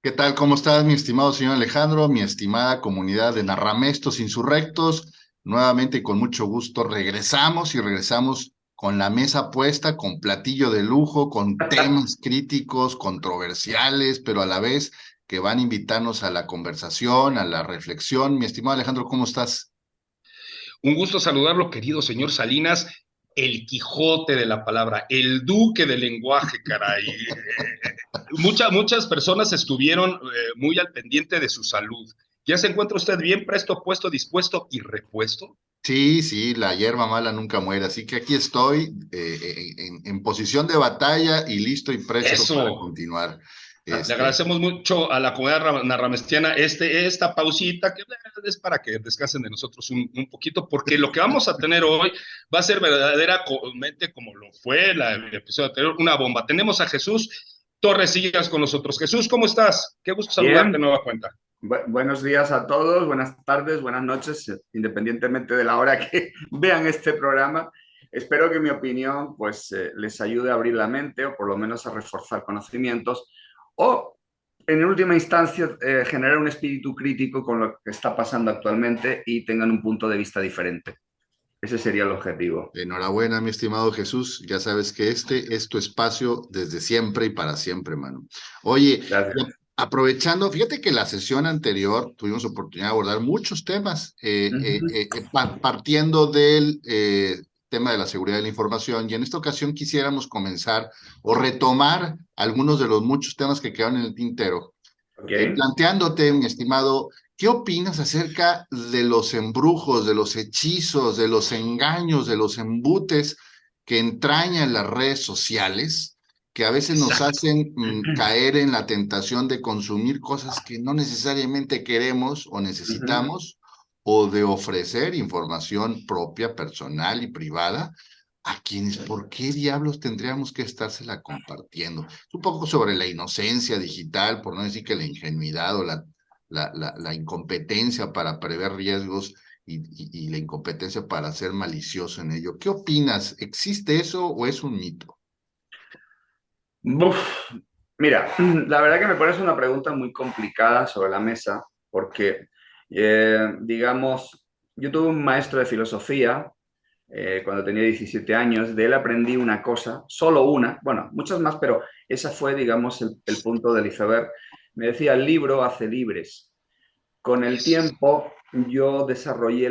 ¿Qué tal? ¿Cómo estás, mi estimado señor Alejandro? Mi estimada comunidad de Narramestos Insurrectos. Nuevamente, con mucho gusto, regresamos con la mesa puesta, con platillo de lujo, con temas críticos, controversiales, pero a la vez que van a invitarnos a la conversación, a la reflexión. Mi estimado Alejandro, ¿cómo estás? Un gusto saludarlo, querido señor Salinas, el Quijote de la palabra, el duque del lenguaje, caray. Muchas personas estuvieron muy al pendiente de su salud. ¿Ya se encuentra usted bien, presto, puesto, dispuesto y repuesto? Sí, sí, la hierba mala nunca muere, así que aquí estoy en posición de batalla y listo y presto para Eso. continuar. Le Este, agradecemos mucho a la comunidad narramestiana esta pausita que es para que descansen de nosotros poquito, porque lo que vamos a tener hoy va a ser verdaderamente como lo fue el episodio anterior, una bomba. Tenemos a Jesús Torres Sillas con nosotros. Jesús, ¿cómo estás? Qué gusto saludarte de Bien, nueva cuenta. buenos días a todos, buenas tardes, buenas noches, independientemente de la hora que vean este programa. Espero que mi opinión pues, les ayude a abrir la mente o por lo menos a reforzar conocimientos o, en última instancia, generar un espíritu crítico con lo que está pasando actualmente y tengan un punto de vista diferente. Ese sería el objetivo. Enhorabuena, mi estimado Jesús. Ya sabes que este es tu espacio desde siempre y para siempre, mano. Oye, y Gracias. aprovechando, fíjate que la sesión anterior tuvimos oportunidad de abordar muchos temas, Ujú. partiendo del tema de la seguridad de la información, y en esta ocasión quisiéramos comenzar o retomar algunos de los muchos temas que quedaron en el tintero, Ok. planteándote, mi estimado, ¿qué opinas acerca de los embrujos, de los hechizos, de los engaños, de los embutes que entrañan las redes sociales, que a veces nos Exacto. hacen caer en la tentación de consumir cosas que no necesariamente queremos o Ujú. necesitamos, o de ofrecer información propia, personal y privada a quienes, ¿por qué diablos tendríamos que estársela compartiendo? Es un poco sobre la inocencia digital, por no decir que la ingenuidad o la incompetencia para prever riesgos y la incompetencia para ser malicioso en ello. ¿Qué opinas? ¿Existe eso o es un mito? Buf. Mira, la verdad que me pones una pregunta muy complicada sobre la mesa porque, digamos, yo tuve un maestro de filosofía cuando tenía 17 años, de él aprendí una cosa, solo una, bueno, muchas más, pero esa fue, digamos, el punto del iceberg. Me decía, el libro hace libres. Con el tiempo yo desarrollé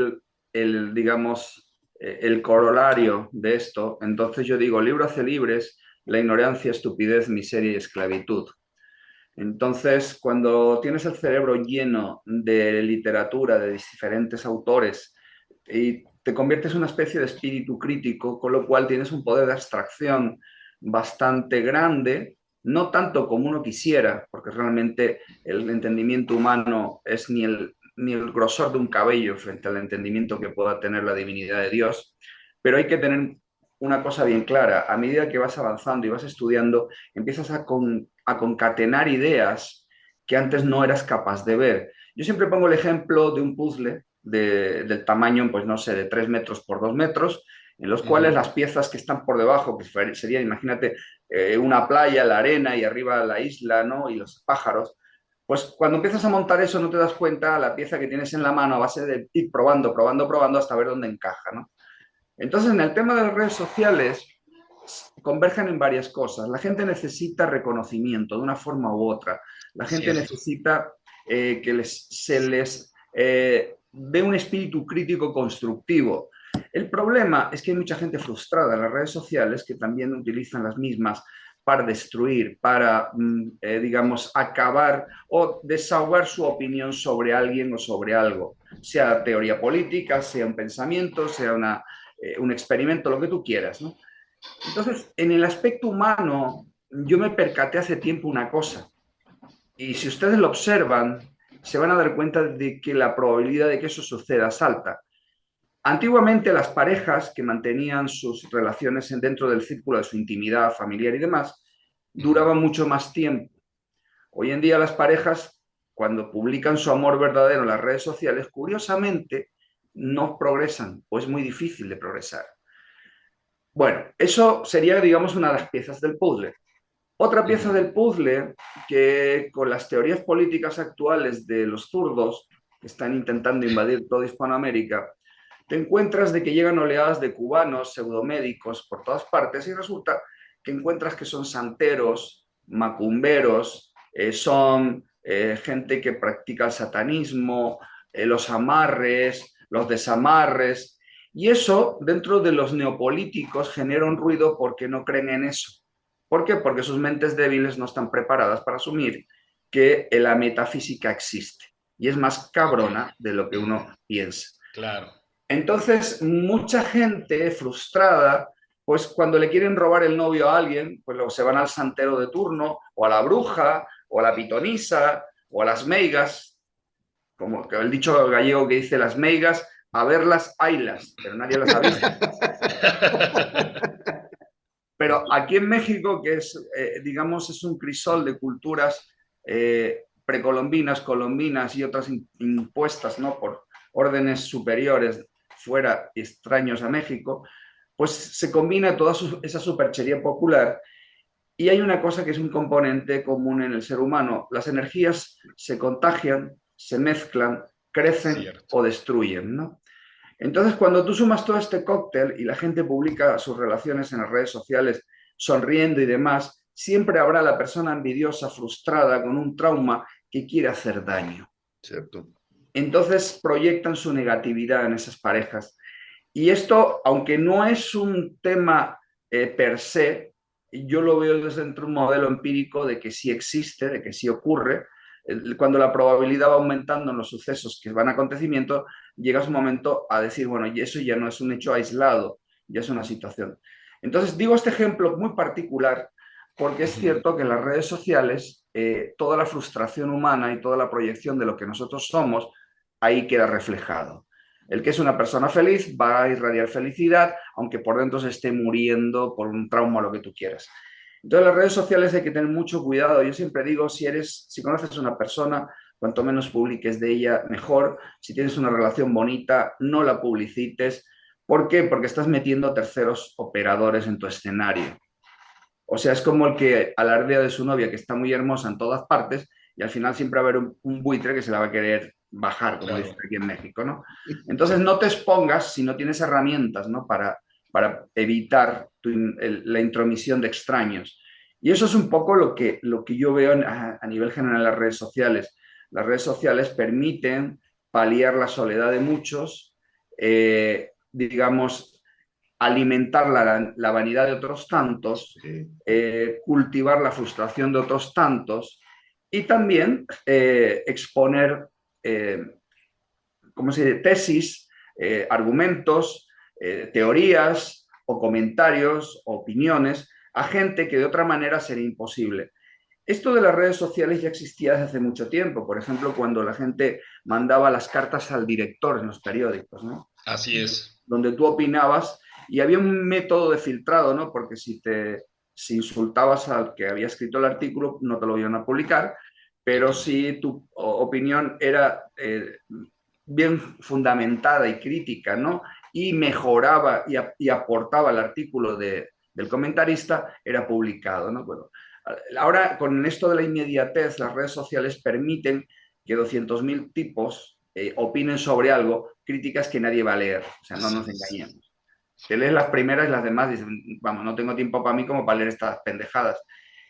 digamos, el corolario de esto. Entonces yo digo, el libro hace libres, la ignorancia, estupidez, miseria y esclavitud. Entonces, cuando tienes el cerebro lleno de literatura, de diferentes autores, y te conviertes en una especie de espíritu crítico, con lo cual tienes un poder de abstracción bastante grande, no tanto como uno quisiera, porque realmente el entendimiento humano es ni el grosor de un cabello frente al entendimiento que pueda tener la divinidad de Dios, pero hay que tener una cosa bien clara, a medida que vas avanzando y vas estudiando, empiezas a concatenar ideas que antes no eras capaz de ver. Yo siempre pongo el ejemplo de un puzzle del tamaño, pues no sé, de 3 metros por 2 metros, en los cuales Ujú. las piezas que están por debajo, que sería, imagínate, una playa, la arena y arriba la isla, ¿no? Y los pájaros, pues cuando empiezas a montar eso no te das cuenta la pieza que tienes en la mano a base de ir probando, probando, probando hasta ver dónde encaja, ¿no? Entonces, en el tema de las redes sociales, convergen en varias cosas. La gente necesita reconocimiento de una forma u otra. La gente Cierto. necesita que se les dé un espíritu crítico constructivo. El problema es que hay mucha gente frustrada en las redes sociales que también utilizan las mismas para destruir, para, digamos, acabar o desahogar su opinión sobre alguien o sobre algo, sea teoría política, sea un pensamiento, sea un experimento, lo que tú quieras, ¿no? Entonces, en el aspecto humano, yo me percaté hace tiempo una cosa, y si ustedes lo observan, se van a dar cuenta de que la probabilidad de que eso suceda es alta. Antiguamente las parejas que mantenían sus relaciones dentro del círculo de su intimidad familiar y demás, Ujú. duraban mucho más tiempo. Hoy en día las parejas, cuando publican su amor verdadero en las redes sociales, curiosamente, no progresan o es muy difícil de progresar. Bueno, eso sería, digamos, una de las piezas del puzzle. Otra pieza del puzzle que con las teorías políticas actuales de los zurdos que están intentando invadir toda Hispanoamérica, te encuentras de que llegan oleadas de cubanos, pseudomédicos por todas partes y resulta que encuentras que son santeros, macumberos, son gente que practica el satanismo, los amarres, los desamarres, y eso dentro de los neopolíticos genera un ruido porque no creen en eso. ¿Por qué? Porque sus mentes débiles no están preparadas para asumir que la metafísica existe y es más Ok. cabrona de lo que uno piensa. Claro. Entonces, mucha gente frustrada, pues cuando le quieren robar el novio a alguien, pues luego se van al santero de turno, o a la bruja, o a la pitonisa, o a las meigas, como el dicho gallego que dice las meigas, a verlas haylas, pero nadie las ha visto. Pero aquí en México, que es, digamos, es un crisol de culturas precolombinas, colombinas y otras impuestas, ¿no?, por órdenes superiores fuera extraños a México, pues se combina toda esa superchería popular y hay una cosa que es un componente común en el ser humano. Las energías se contagian, se mezclan, crecen Cierto. o destruyen, ¿no? Entonces, cuando tú sumas todo este cóctel y la gente publica sus relaciones en las redes sociales sonriendo y demás, siempre habrá la persona envidiosa, frustrada, con un trauma que quiere hacer daño. ¿Cierto? Entonces proyectan su negatividad en esas parejas. Y esto, aunque no es un tema per se, yo lo veo desde un modelo empírico de que sí existe, de que sí ocurre. Cuando la probabilidad va aumentando en los sucesos que van a acontecimiento, llegas un momento a decir, bueno, y eso ya no es un hecho aislado, ya es una situación. Entonces, digo este ejemplo muy particular porque es cierto que en las redes sociales toda la frustración humana y toda la proyección de lo que nosotros somos ahí queda reflejado. El que es una persona feliz va a irradiar felicidad, aunque por dentro se esté muriendo por un trauma o lo que tú quieras. Entonces, las redes sociales hay que tener mucho cuidado. Yo siempre digo, si conoces a una persona, cuanto menos publiques de ella, mejor. Si tienes una relación bonita, no la publicites. ¿Por qué? Porque estás metiendo terceros operadores en tu escenario. O sea, es como el que alardea de su novia, que está muy hermosa en todas partes, y al final siempre va a haber un buitre que se la va a querer bajar, como dicen Claro. aquí en México, ¿no? Entonces no te expongas si no tienes herramientas, ¿no?, para evitar la intromisión de extraños. Y eso es un poco lo que yo veo a nivel general en las redes sociales. Las redes sociales permiten paliar la soledad de muchos, digamos, alimentar la vanidad de otros tantos, Sí. cultivar la frustración de otros tantos y también exponer, ¿cómo se dice?, tesis, argumentos, teorías o comentarios, opiniones a gente que de otra manera sería imposible. Esto de las redes sociales ya existía desde hace mucho tiempo, por ejemplo, cuando la gente mandaba las cartas al director en los periódicos, ¿no?, Así es. donde tú opinabas y había un método de filtrado, ¿no? Porque si insultabas al que había escrito el artículo, no te lo iban a publicar, pero Ok. si tu opinión era bien fundamentada y crítica, ¿no?, y mejoraba y aportaba al artículo del comentarista, era publicado, ¿no? Bueno, ahora con esto de la inmediatez, las redes sociales permiten que 200.000 tipos opinen sobre algo, críticas que nadie va a leer, o sea, no Así nos es. engañemos. Te lees las primeras y las demás dicen, vamos, no tengo tiempo para mí como para leer estas pendejadas.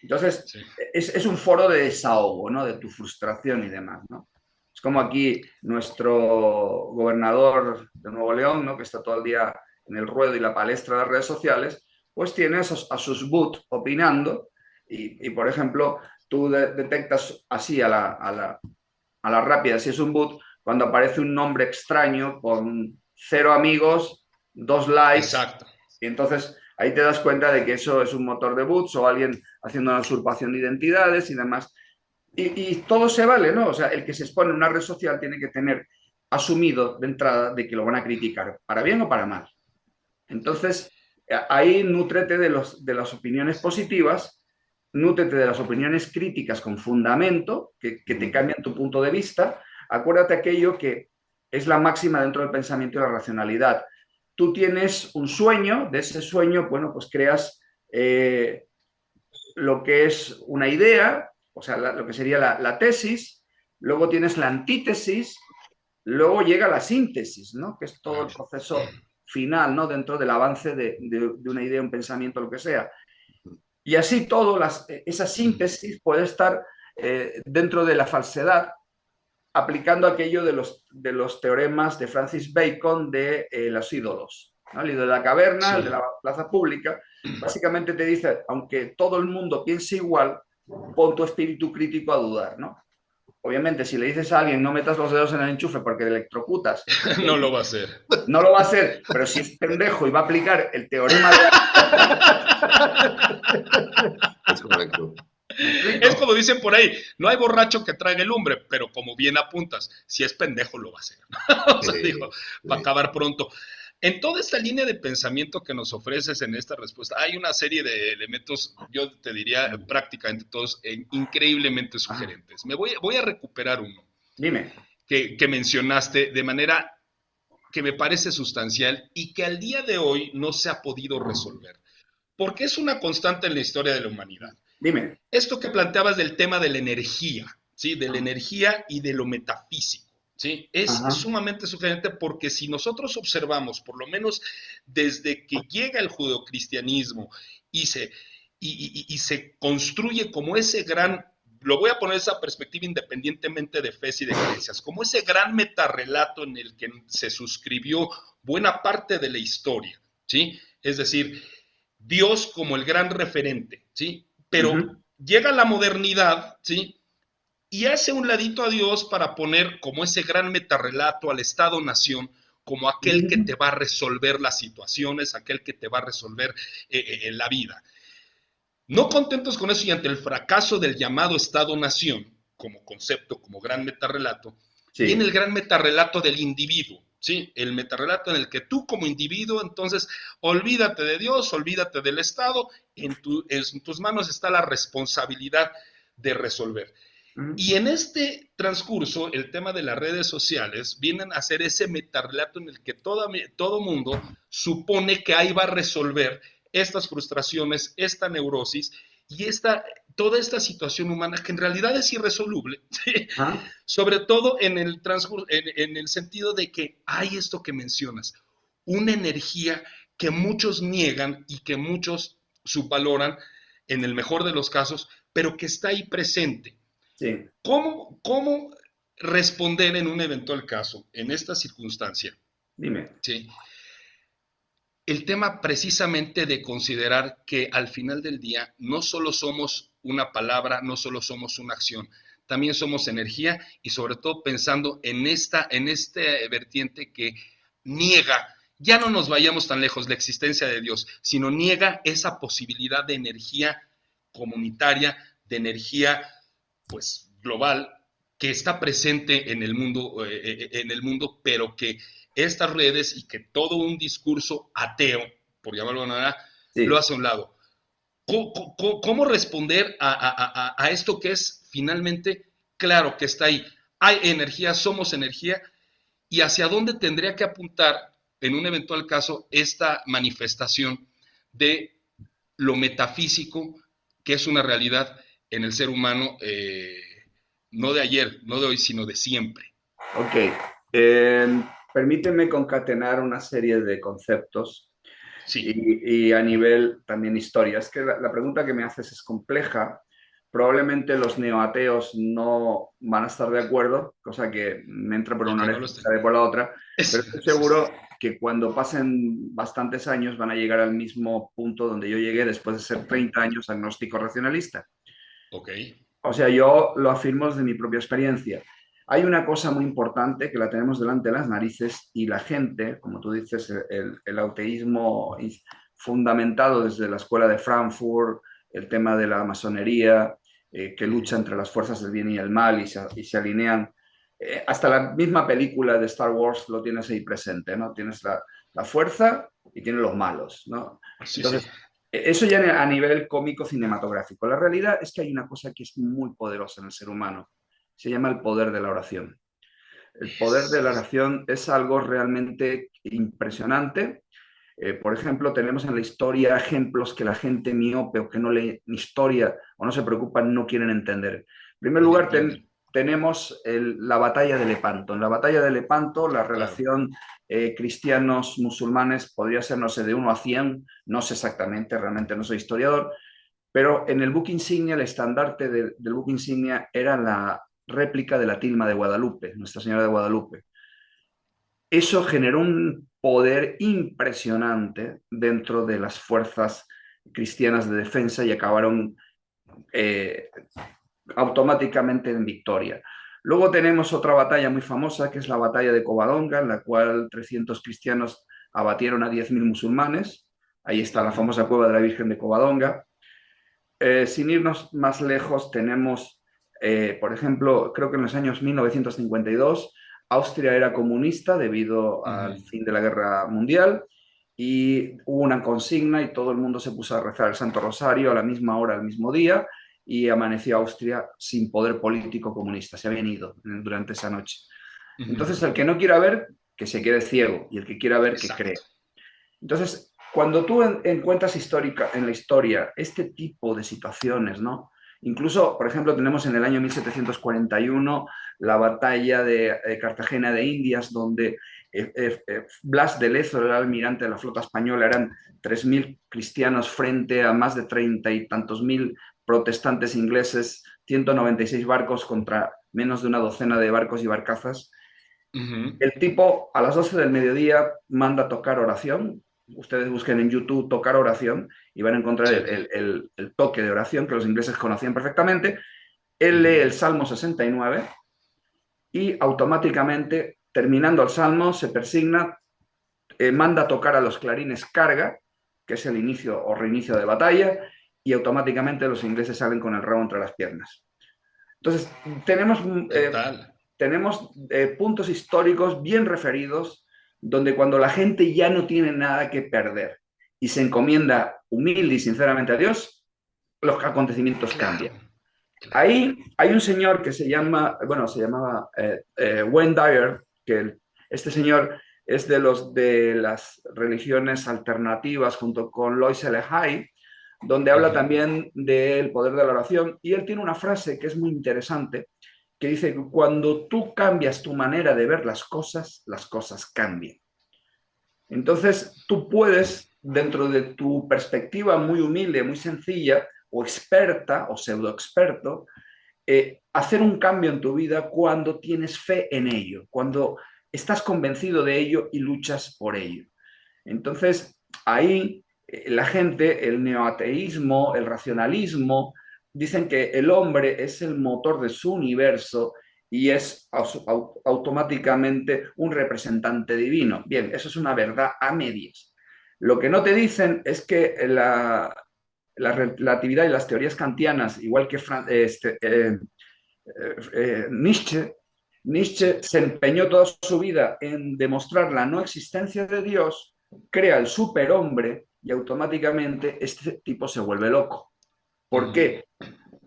Entonces, Sí. es un foro de desahogo, ¿no?, de tu frustración y demás, ¿no? Es como aquí nuestro gobernador de Nuevo León, ¿no?, que está todo el día en el ruedo y la palestra de las redes sociales, pues tiene a sus bots opinando por ejemplo, tú detectas así a la rápida si es un boot cuando aparece un nombre extraño con 0 amigos, 2 likes, Exacto. y entonces ahí te das cuenta de que eso es un motor de boots o alguien haciendo una usurpación de identidades y demás. Y todo se vale, ¿no? O sea, el que se expone en una red social tiene que tener asumido de entrada de que lo van a criticar, para bien o para mal. Entonces, ahí nútrete de las opiniones positivas, nútrete de las opiniones críticas con fundamento, que te cambian tu punto de vista. Acuérdate aquello que es la máxima dentro del pensamiento y la racionalidad. Tú tienes un sueño, de ese sueño, bueno, pues creas lo que es una idea, o sea, lo que sería la tesis, luego tienes la antítesis, luego llega la síntesis, ¿no? Que es todo el proceso final, ¿no? Dentro del avance de una idea, un pensamiento, lo que sea. Y así todo, esa síntesis puede estar dentro de la falsedad, aplicando aquello de los teoremas de Francis Bacon de los ídolos, ¿no? El ídolo de la caverna, el de la plaza pública. Básicamente te dice, aunque todo el mundo piense igual, pon tu espíritu crítico a dudar, ¿no? Obviamente, si le dices a alguien no metas los dedos en el enchufe porque te electrocutas, No lo va a hacer. no lo va a hacer, pero si es pendejo y va a aplicar el teorema de... Es correcto. Es como dicen por ahí, no hay borracho que trague lumbre, pero como bien apuntas, si es pendejo lo va a hacer. O sea, digo, va a acabar pronto. En toda esta línea de pensamiento que nos ofreces en esta respuesta, hay una serie de elementos, yo te diría prácticamente todos, increíblemente sugerentes. Voy a recuperar uno. Dime. Que mencionaste de manera que me parece sustancial y que al día de hoy no se ha podido resolver, porque es una constante en la historia de la humanidad. Dime. Esto que planteabas del tema de la energía, ¿sí? De la energía y de lo metafísico. ¿Sí? Es sumamente sugerente porque si nosotros observamos, por lo menos desde que llega el judeocristianismo y se construye como ese gran, lo voy a poner esa perspectiva independientemente de fe y de creencias, como ese gran metarrelato en el que se suscribió buena parte de la historia, ¿sí? Es decir, Dios como el gran referente, ¿sí? Pero llega la modernidad, ¿sí? Y hace un ladito a Dios para poner como ese gran metarrelato al Estado-Nación, como aquel que te va a resolver las situaciones, aquel que te va a resolver la vida. No contentos con eso y ante el fracaso del llamado Estado-Nación, como concepto, como gran metarrelato, viene el gran metarrelato del individuo, ¿sí? El metarrelato en el que tú como individuo, entonces, olvídate de Dios, olvídate del Estado, en tus manos está la responsabilidad de resolver. Y en este transcurso, el tema de las redes sociales vienen a ser ese metarrelato en el que todo mundo supone que ahí va a resolver estas frustraciones, esta neurosis y toda esta situación humana que en realidad es irresoluble, ¿sí? Sobre todo en el transcurso, en el sentido de que hay esto que mencionas, una energía que muchos niegan y que muchos subvaloran en el mejor de los casos, pero que está ahí presente. Sí. ¿Cómo responder en un eventual caso, en esta circunstancia? Dime. Sí. El tema precisamente de considerar que al final del día no solo somos una palabra, no solo somos una acción, también somos energía y sobre todo pensando en este vertiente que niega, ya no nos vayamos tan lejos, la existencia de Dios, sino niega esa posibilidad de energía comunitaria, de energía pues global que está presente en el mundo, pero que estas redes y que todo un discurso ateo, por llamarlo de una manera, lo hace a un lado. ¿Cómo responder a esto que es finalmente claro que está ahí? Hay energía, somos energía, y hacia dónde tendría que apuntar en un eventual caso esta manifestación de lo metafísico, que es una realidad en el ser humano, no de ayer, no de hoy, sino de siempre. Ok. Permíteme concatenar una serie de conceptos y a nivel también historia. Es que la pregunta que me haces es compleja. Probablemente los neoateos no van a estar de acuerdo, cosa que me entra por una oreja y sale por la otra, pero estoy seguro que cuando pasen bastantes años van a llegar al mismo punto donde yo llegué después de ser 30 años agnóstico racionalista. Ok. O sea, yo lo afirmo desde mi propia experiencia. Hay una cosa muy importante que la tenemos delante de las narices y la gente, como tú dices, el ateísmo fundamentado desde la escuela de Frankfurt, el tema de la masonería, que lucha entre las fuerzas del bien y el mal y se alinean. Hasta la misma película de Star Wars lo tienes ahí presente, ¿no? Tienes la fuerza y tienes los malos, ¿no? Entonces, eso ya a nivel cómico cinematográfico. La realidad es que hay una cosa que es muy poderosa en el ser humano. Se llama el poder de la oración. El poder de la oración es algo realmente impresionante Por ejemplo, tenemos en la historia ejemplos que la gente miope o que no lee ni historia o no se preocupan, no quieren entender. En primer No lugar, entienden. tenemos la batalla de Lepanto. En la batalla de Lepanto, la Claro. relación cristianos-musulmanes podría ser, no sé, de 1 a 100, no sé exactamente, realmente no soy historiador, pero en el buque insignia, el estandarte del buque insignia era la réplica de la tilma de Guadalupe, Nuestra Señora de Guadalupe. Eso generó un poder impresionante dentro de las fuerzas cristianas de defensa y acabaron eh, automáticamente en victoria. Luego tenemos otra batalla muy famosa, que es la batalla de Covadonga, en la cual 300 cristianos abatieron a 10.000 musulmanes. Ahí está la famosa cueva de la Virgen de Covadonga. Sin irnos más lejos, tenemos, por ejemplo, creo que en los años 1952, Austria era comunista debido al fin de la Guerra Mundial y hubo una consigna y todo el mundo se puso a rezar el Santo Rosario a la misma hora, al mismo día, y amaneció Austria sin poder político comunista. Se habían ido durante esa noche. Entonces, el que no quiera ver, que se quede ciego, y el que quiera ver, que cree. Exacto. Entonces, cuando tú encuentras en la historia este tipo de situaciones, ¿no? Incluso, por ejemplo, tenemos en el año 1741 la batalla de Cartagena de Indias, donde Blas de Lezo, el almirante de la flota española, eran 3.000 cristianos frente a más de 30 y tantos mil protestantes ingleses, 196 barcos contra menos de una docena de barcos y barcazas. El tipo a las 12 del mediodía manda tocar oración. Ustedes busquen en YouTube tocar oración y van a encontrar Sí. el toque de oración que los ingleses conocían perfectamente. Él lee el Salmo 69 y automáticamente, terminando el Salmo, se persigna, manda tocar a los clarines carga, que es el inicio o reinicio de batalla, y automáticamente los ingleses salen con el rabo entre las piernas. Entonces, ¿Qué tal? tenemos puntos históricos bien referidos donde cuando la gente ya no tiene nada que perder y se encomienda humilde y sinceramente a Dios, los acontecimientos Claro, cambian. claro. Ahí hay un señor que se llamaba Wayne Dyer, que este señor es de las religiones alternativas junto con Lois Lehay, donde habla también del poder de la oración, y él tiene una frase que es muy interesante, que dice que cuando tú cambias tu manera de ver las cosas cambian. Entonces, tú puedes, dentro de tu perspectiva muy humilde, muy sencilla, o experta o pseudo experto, hacer un cambio en tu vida cuando tienes fe en ello, cuando estás convencido de ello y luchas por ello. Entonces, ahí la gente, el neoateísmo, el racionalismo, dicen que el hombre es el motor de su universo y es automáticamente un representante divino. Bien, eso es una verdad a medias. Lo que no te dicen es que la relatividad y las teorías kantianas, igual que Nietzsche, Nietzsche se empeñó toda su vida en demostrar la no existencia de Dios, crea el superhombre y automáticamente este tipo se vuelve loco. ¿Por qué?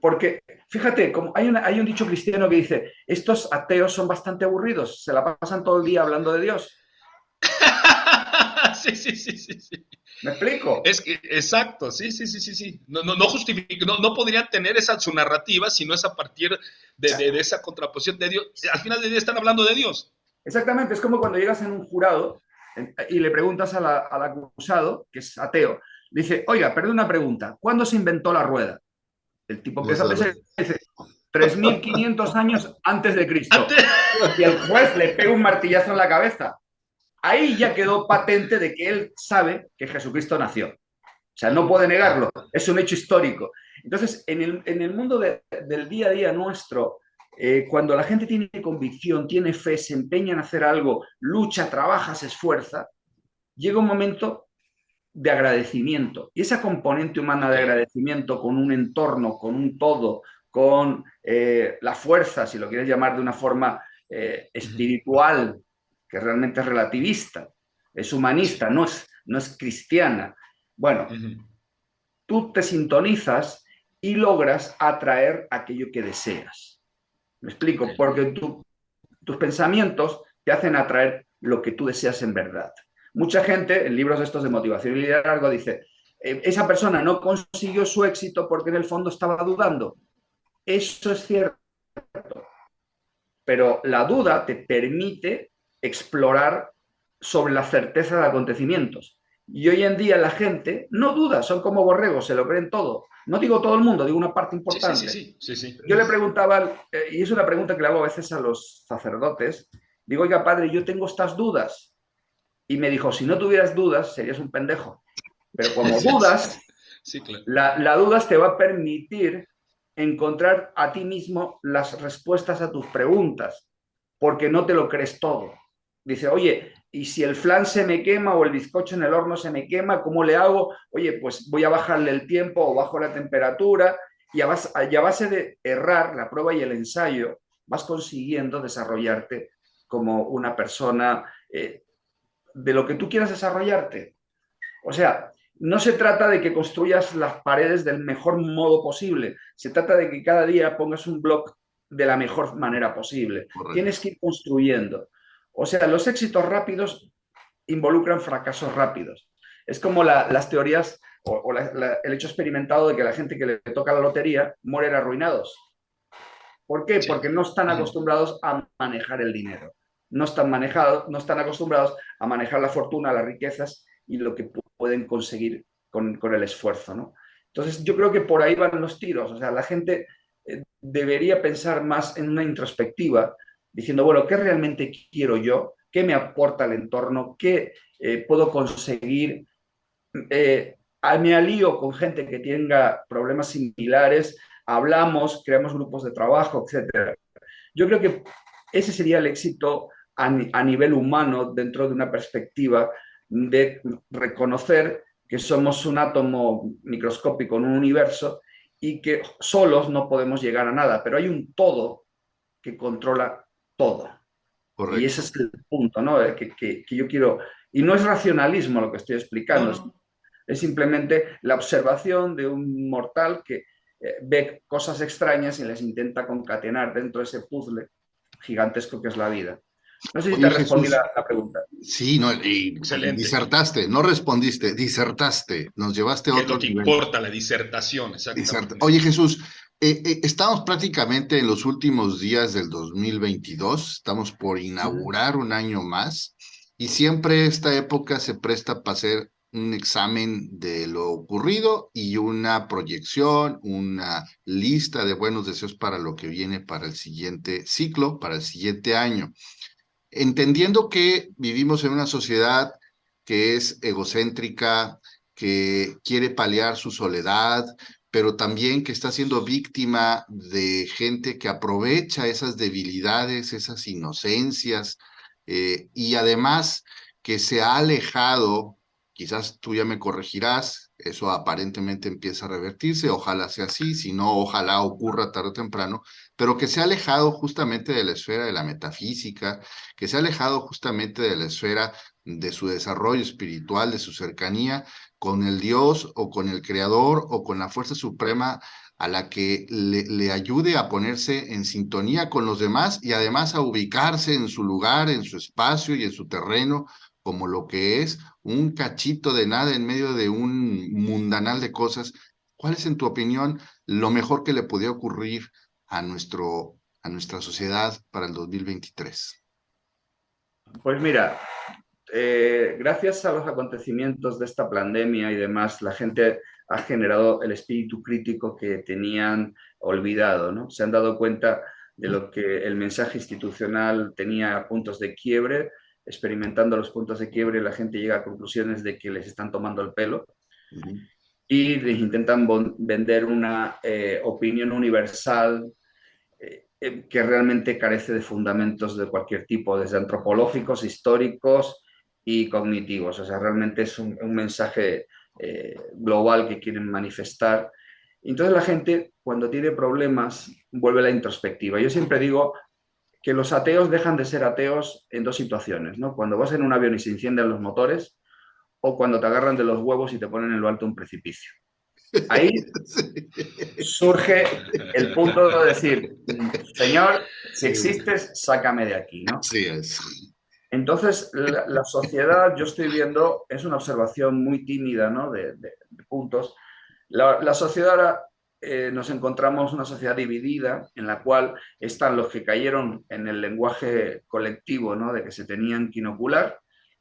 Porque, fíjate, como hay un dicho cristiano que dice, estos ateos son bastante aburridos, se la pasan todo el día hablando de Dios. Sí, sí, sí, sí, sí. ¿Me explico? Es que, exacto, sí, sí, sí, sí, sí. No justifica, no podrían tener esa su narrativa si no es a partir de esa contraposición de Dios. Al final del día están hablando de Dios. Exactamente, es como cuando llegas en un jurado y le preguntas al acusado, que es ateo, dice, oiga, perdón una pregunta, ¿cuándo se inventó la rueda? El tipo No empieza a pensar sabes. y dice, 3.500 años antes de Cristo. Antes, Y el juez le pega un martillazo en la cabeza. Ahí ya quedó patente de que él sabe que Jesucristo nació. O sea, no puede negarlo, es un hecho histórico. Entonces, en el mundo del día a día nuestro, cuando la gente tiene convicción, tiene fe, se empeña en hacer algo, lucha, trabaja, se esfuerza, llega un momento de agradecimiento. Y esa componente humana de agradecimiento con un entorno, con un todo, con la fuerza, si lo quieres llamar de una forma espiritual, que realmente es relativista, es humanista, no es cristiana. Bueno, tú te sintonizas y logras atraer aquello que deseas. ¿Me explico? okay. Porque tus pensamientos te hacen atraer lo que tú deseas en verdad. mucha gente en libros estos de motivación y liderazgo dice, esa persona no consiguió su éxito porque en el fondo estaba dudando. Eso es cierto, pero la duda te permite explorar sobre la certeza de acontecimientos. Y hoy en día la gente no duda, son como borregos, se lo creen todo. No digo todo el mundo, digo una parte importante. Sí. Yo le preguntaba, y es una pregunta que le hago a veces a los sacerdotes, digo, oiga, padre, yo tengo estas dudas. Y me dijo, si no tuvieras dudas, serías un pendejo. Pero como dudas, claro. la dudas te va a permitir encontrar a ti mismo las respuestas a tus preguntas, porque no te lo crees todo. Dice, oye, ¿y si el flan se me quema o el bizcocho en el horno se me quema, cómo le hago? Oye, pues voy a bajarle el tiempo o bajo la temperatura, y a base de errar la prueba y el ensayo, vas consiguiendo desarrollarte como una persona de lo que tú quieras desarrollarte. O sea, no se trata de que construyas las paredes del mejor modo posible, se trata de que cada día pongas un bloque de la mejor manera posible. Correcto. Tienes que ir construyendo. O sea, los éxitos rápidos involucran fracasos rápidos. Es como las teorías o el hecho experimentado de que la gente que le toca la lotería mueren arruinados. ¿Por qué? Sí. Porque no están acostumbrados a manejar el dinero. No están acostumbrados a manejar la fortuna, las riquezas y lo que pueden conseguir con el esfuerzo, ¿no? Entonces, yo creo que por ahí van los tiros. O sea, la gente debería pensar más en una introspectiva, diciendo, bueno, ¿qué realmente quiero yo? ¿Qué me aporta el entorno? ¿Qué puedo conseguir? Me alío con gente que tenga problemas similares, hablamos, creamos grupos de trabajo, etcétera. Yo creo que ese sería el éxito a nivel humano dentro de una perspectiva de reconocer que somos un átomo microscópico en un universo y que solos no podemos llegar a nada, pero hay un todo que controla todo. Correcto. Y ese es el punto, ¿no? Que yo quiero... Y no es racionalismo lo que estoy explicando, es simplemente la observación de un mortal que ve cosas extrañas y les intenta concatenar dentro de ese puzzle gigantesco que es la vida. No sé si te respondí la pregunta. Sí, no, y disertaste, no respondiste, disertaste, nos llevaste a otro nivel. nivel. Importa la disertación, exactamente. Oye, Jesús, estamos prácticamente en los últimos días del 2022, estamos por inaugurar un año más, y siempre esta época se presta para hacer un examen de lo ocurrido y una proyección, una lista de buenos deseos para lo que viene para el siguiente ciclo, para el siguiente año. Entendiendo que vivimos en una sociedad que es egocéntrica, que quiere paliar su soledad, pero también que está siendo víctima de gente que aprovecha esas debilidades, esas inocencias, y además que se ha alejado, quizás tú ya me corregirás, eso aparentemente empieza a revertirse, ojalá sea así, si no, ojalá ocurra tarde o temprano, pero que se ha alejado justamente de la esfera de la metafísica, que se ha alejado justamente de la esfera de su desarrollo espiritual, de su cercanía con el Dios o con el Creador o con la fuerza suprema a la que le ayude a ponerse en sintonía con los demás y además a ubicarse en su lugar, en su espacio y en su terreno, como lo que es un cachito de nada en medio de un mundanal de cosas. ¿Cuál es, en tu opinión, lo mejor que le podía ocurrir a nuestra sociedad para el 2023? Pues mira, gracias a los acontecimientos de esta pandemia y demás, la gente ha generado el espíritu crítico que tenían olvidado, ¿no? Se han dado cuenta de lo que el mensaje institucional tenía puntos de quiebre. Experimentando los puntos de quiebre, la gente llega a conclusiones de que les están tomando el pelo y les intentan vender una opinión universal que realmente carece de fundamentos de cualquier tipo, desde antropológicos, históricos y cognitivos. O sea, realmente es un mensaje global que quieren manifestar. Entonces la gente, cuando tiene problemas, vuelve a la introspectiva. Yo siempre digo que los ateos dejan de ser ateos en dos situaciones, ¿no? Cuando vas en un avión y se encienden los motores, o cuando te agarran de los huevos y te ponen en lo alto un precipicio. Ahí surge el punto de decir, Señor, si existes, sácame de aquí, ¿no? Sí es. Entonces, la sociedad, yo estoy viendo, es una observación muy tímida, ¿no? De puntos. La sociedad ahora, nos encontramos una sociedad dividida en la cual están los que cayeron en el lenguaje colectivo, ¿no? De que se tenían que inocular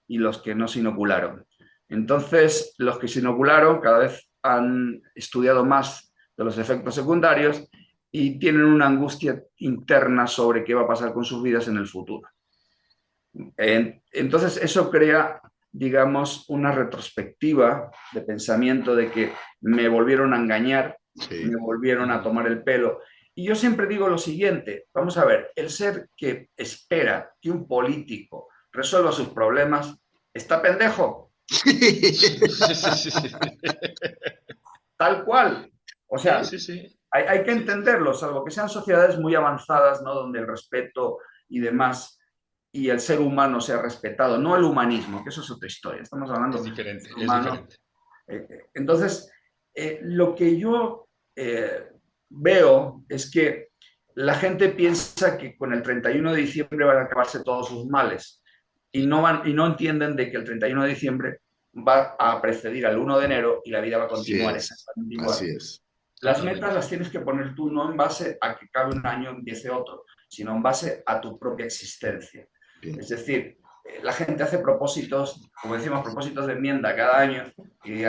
y los que no se inocularon. Entonces, los que se inocularon cada vez han estudiado más de los efectos secundarios y tienen una angustia interna sobre qué va a pasar con sus vidas en el futuro. Entonces, eso crea, digamos, una retrospectiva de pensamiento de que me volvieron a engañar, Sí. me volvieron a tomar el pelo. Y yo siempre digo lo siguiente, vamos a ver, el ser que espera que un político resuelva sus problemas, ¿está pendejo? Tal cual. O Sí, sea, sí, sí. hay que Sí, sí, entenderlo, salvo que sean sociedades muy avanzadas, ¿no? Donde el respeto y demás y el ser humano sea respetado, no el humanismo, que eso es otra historia. Estamos hablando es del diferente, ser es humano. diferente. Entonces, lo que yo veo es que la gente piensa que con el 31 de diciembre van a acabarse todos sus males y no entienden de que el 31 de diciembre va a precedir al 1 de enero y la vida va a Así continuar es, exactamente igual. así es. Las metas Totalmente. las tienes que poner tú no en base a que cabe un año, empiece otro, sino en base a tu propia existencia. Bien. Es decir, la gente hace propósitos, como decimos, propósitos de enmienda cada año y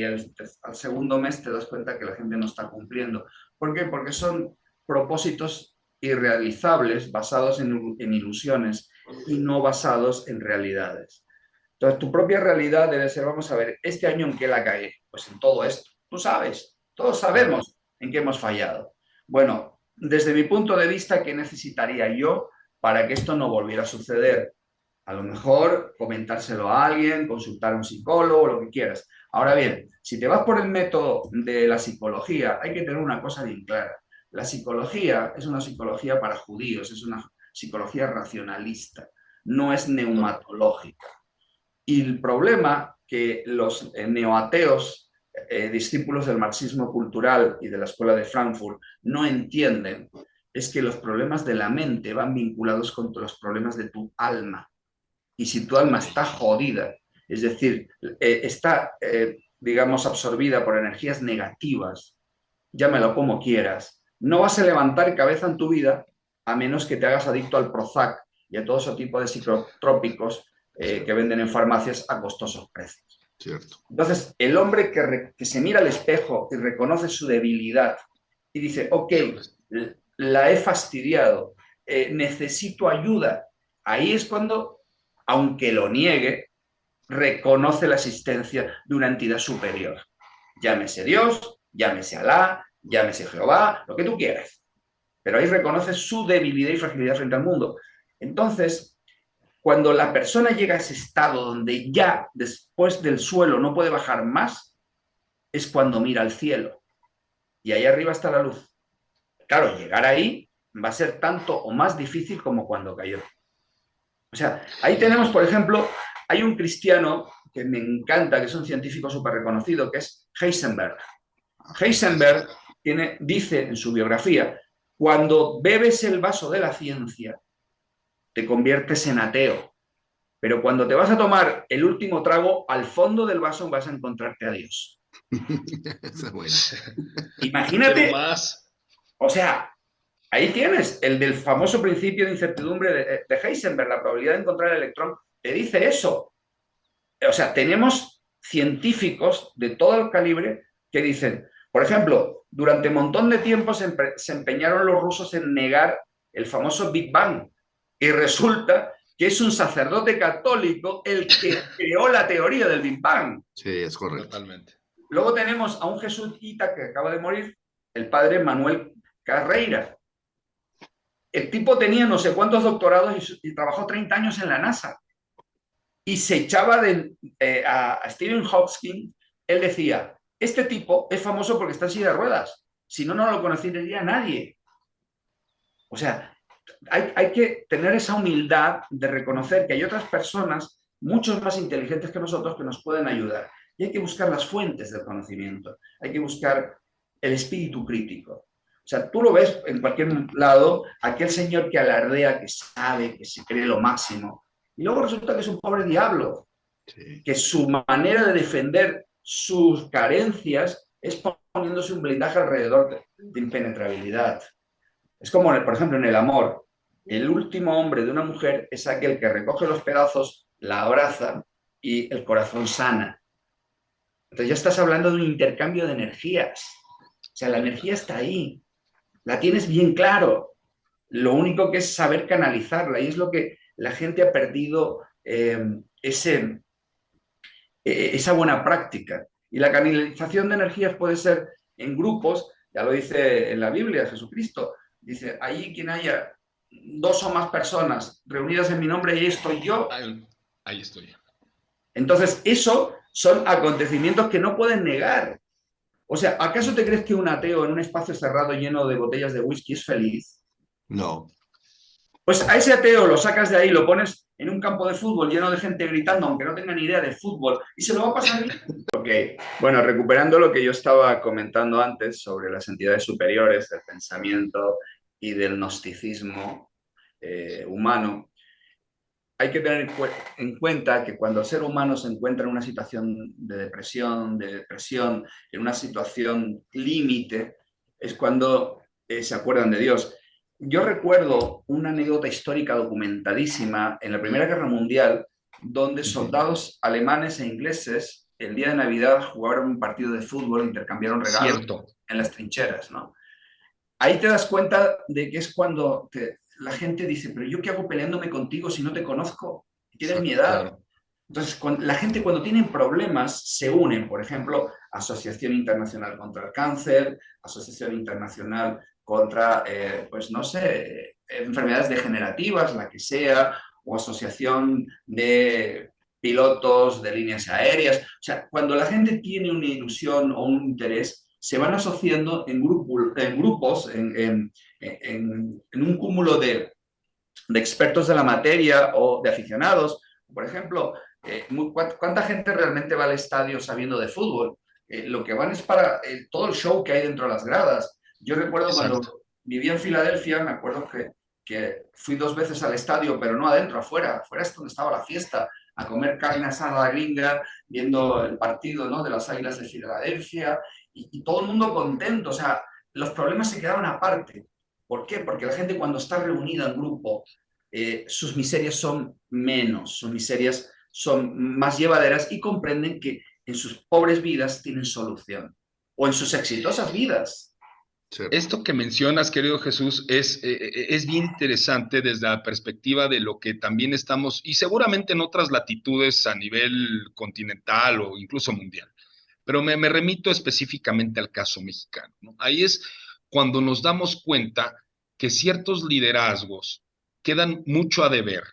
al segundo mes te das cuenta que la gente no está cumpliendo. ¿Por qué? Porque son propósitos irrealizables, basados en ilusiones y no basados en realidades. Entonces, tu propia realidad debe ser, vamos a ver, ¿este año en qué la cagué? Pues en todo esto. Tú sabes, todos Claro. sabemos en qué hemos fallado. Bueno, desde mi punto de vista, ¿qué necesitaría yo para que esto no volviera a suceder? A lo mejor comentárselo a alguien, consultar a un psicólogo, lo que quieras. Ahora bien, si te vas por el método de la psicología, hay que tener una cosa bien clara. La psicología es una psicología para judíos, es una psicología racionalista, no es neumatológica. Y el problema que los neoateos, discípulos del marxismo cultural y de la escuela de Frankfurt, no entienden es que los problemas de la mente van vinculados con los problemas de tu alma. Y si tu alma está jodida, es decir, está, digamos, absorbida por energías negativas, llámalo como quieras, no vas a levantar cabeza en tu vida a menos que te hagas adicto al Prozac y a todo ese tipo de psicotrópicos que Cierto, venden en farmacias a costosos precios. cierto. Entonces, el hombre que se mira al espejo y reconoce su debilidad y dice, ok, Híjole. la he fastidiado, necesito ayuda, ahí es cuando, aunque lo niegue, reconoce la existencia de una entidad superior. Llámese Dios, llámese Alá, llámese Jehová, lo que tú quieras. Pero ahí reconoce su debilidad y fragilidad frente al mundo. Entonces, cuando la persona llega a ese estado donde ya después del suelo no puede bajar más, es cuando mira al cielo. Y ahí arriba está la luz. Claro, llegar ahí va a ser tanto o más difícil como cuando cayó. O sea, ahí tenemos, por ejemplo, hay un cristiano que me encanta, que es un científico súper reconocido, que es Heisenberg. Heisenberg dice en su biografía, cuando bebes el vaso de la ciencia, te conviertes en ateo. Pero cuando te vas a tomar el último trago, al fondo del vaso vas a encontrarte a Dios. Esa es buena. Quiero Imagínate, más. o sea, ahí tienes el del famoso principio de incertidumbre de Heisenberg, la probabilidad de encontrar el electrón, te dice eso. O sea, tenemos científicos de todo el calibre que dicen, por ejemplo, durante un montón de tiempo se empeñaron los rusos en negar el famoso Big Bang y resulta que es un sacerdote católico el que creó la teoría del Big Bang. Sí, es correcto. Totalmente. Luego tenemos a un jesuita que acaba de morir, el padre Manuel Carreira. El tipo tenía no sé cuántos doctorados y trabajó 30 años en la NASA. Y se echaba a Stephen Hawking. Él decía, este tipo es famoso porque está en silla de ruedas. Si no, no lo conocería nadie. O sea, hay que tener esa humildad de reconocer que hay otras personas mucho más inteligentes que nosotros que nos pueden ayudar. Y hay que buscar las fuentes del conocimiento. Hay que buscar el espíritu crítico. O sea, tú lo ves en cualquier lado, aquel señor que alardea, que sabe, que se cree lo máximo. Y luego resulta que es un pobre diablo, Sí. que su manera de defender sus carencias es poniéndose un blindaje alrededor de impenetrabilidad. Es como, por ejemplo, en el amor. El último hombre de una mujer es aquel que recoge los pedazos, la abraza y el corazón sana. Entonces ya estás hablando de un intercambio de energías. O sea, la energía está ahí, la tienes bien claro. Lo único que es saber canalizarla y es lo que la gente ha perdido esa buena práctica. Y la canalización de energías puede ser en grupos, ya lo dice en la Biblia Jesucristo, dice, allí quien haya dos o más personas reunidas en mi nombre, ahí estoy yo. Ahí estoy. Entonces, eso son acontecimientos que no pueden negar. O sea, ¿acaso te crees que un ateo en un espacio cerrado lleno de botellas de whisky es feliz? No. Pues a ese ateo lo sacas de ahí, lo pones en un campo de fútbol lleno de gente gritando, aunque no tenga ni idea de fútbol, y se lo va a pasar bien. Ok, bueno, recuperando lo que yo estaba comentando antes sobre las entidades superiores del pensamiento y del gnosticismo humano, hay que tener en cuenta que cuando el ser humano se encuentra en una situación de depresión, en una situación límite, es cuando se acuerdan de Dios. Yo recuerdo una anécdota histórica documentadísima en la Primera Guerra Mundial, donde soldados alemanes e ingleses el día de Navidad jugaron un partido de fútbol, intercambiaron regalos Cierto. en las trincheras, ¿no? Ahí te das cuenta de que es cuando la gente dice, pero ¿yo qué hago peleándome contigo si no te conozco? Tienes mi Exacto, edad. claro. Entonces, la gente cuando tienen problemas se unen, por ejemplo, Asociación Internacional contra el Cáncer, Asociación Internacional contra, pues no sé, enfermedades degenerativas, la que sea, o Asociación de pilotos de líneas aéreas. O sea, cuando la gente tiene una ilusión o un interés, se van asociando en grupos, en un cúmulo de expertos de la materia o de aficionados. Por ejemplo, ¿cuánta gente realmente va al estadio sabiendo de fútbol? Lo que van es para todo el show que hay dentro de las gradas. Yo recuerdo Exacto. cuando vivía en Filadelfia, me acuerdo que fui 2 veces al estadio, pero no adentro, afuera. Afuera es donde estaba la fiesta, a comer carne asada gringa, viendo el partido, ¿no?, de las Águilas de Filadelfia, y todo el mundo contento. O sea, los problemas se quedaban aparte. ¿Por qué? Porque la gente cuando está reunida en grupo, sus miserias son menos, sus miserias son más llevaderas y comprenden que en sus pobres vidas tienen solución, o en sus exitosas vidas. Cierto. Esto que mencionas, querido Jesús, es bien interesante desde la perspectiva de lo que también estamos, y seguramente en otras latitudes a nivel continental o incluso mundial, pero me remito específicamente al caso mexicano, ¿no? Ahí es cuando nos damos cuenta que ciertos liderazgos quedan mucho a deber,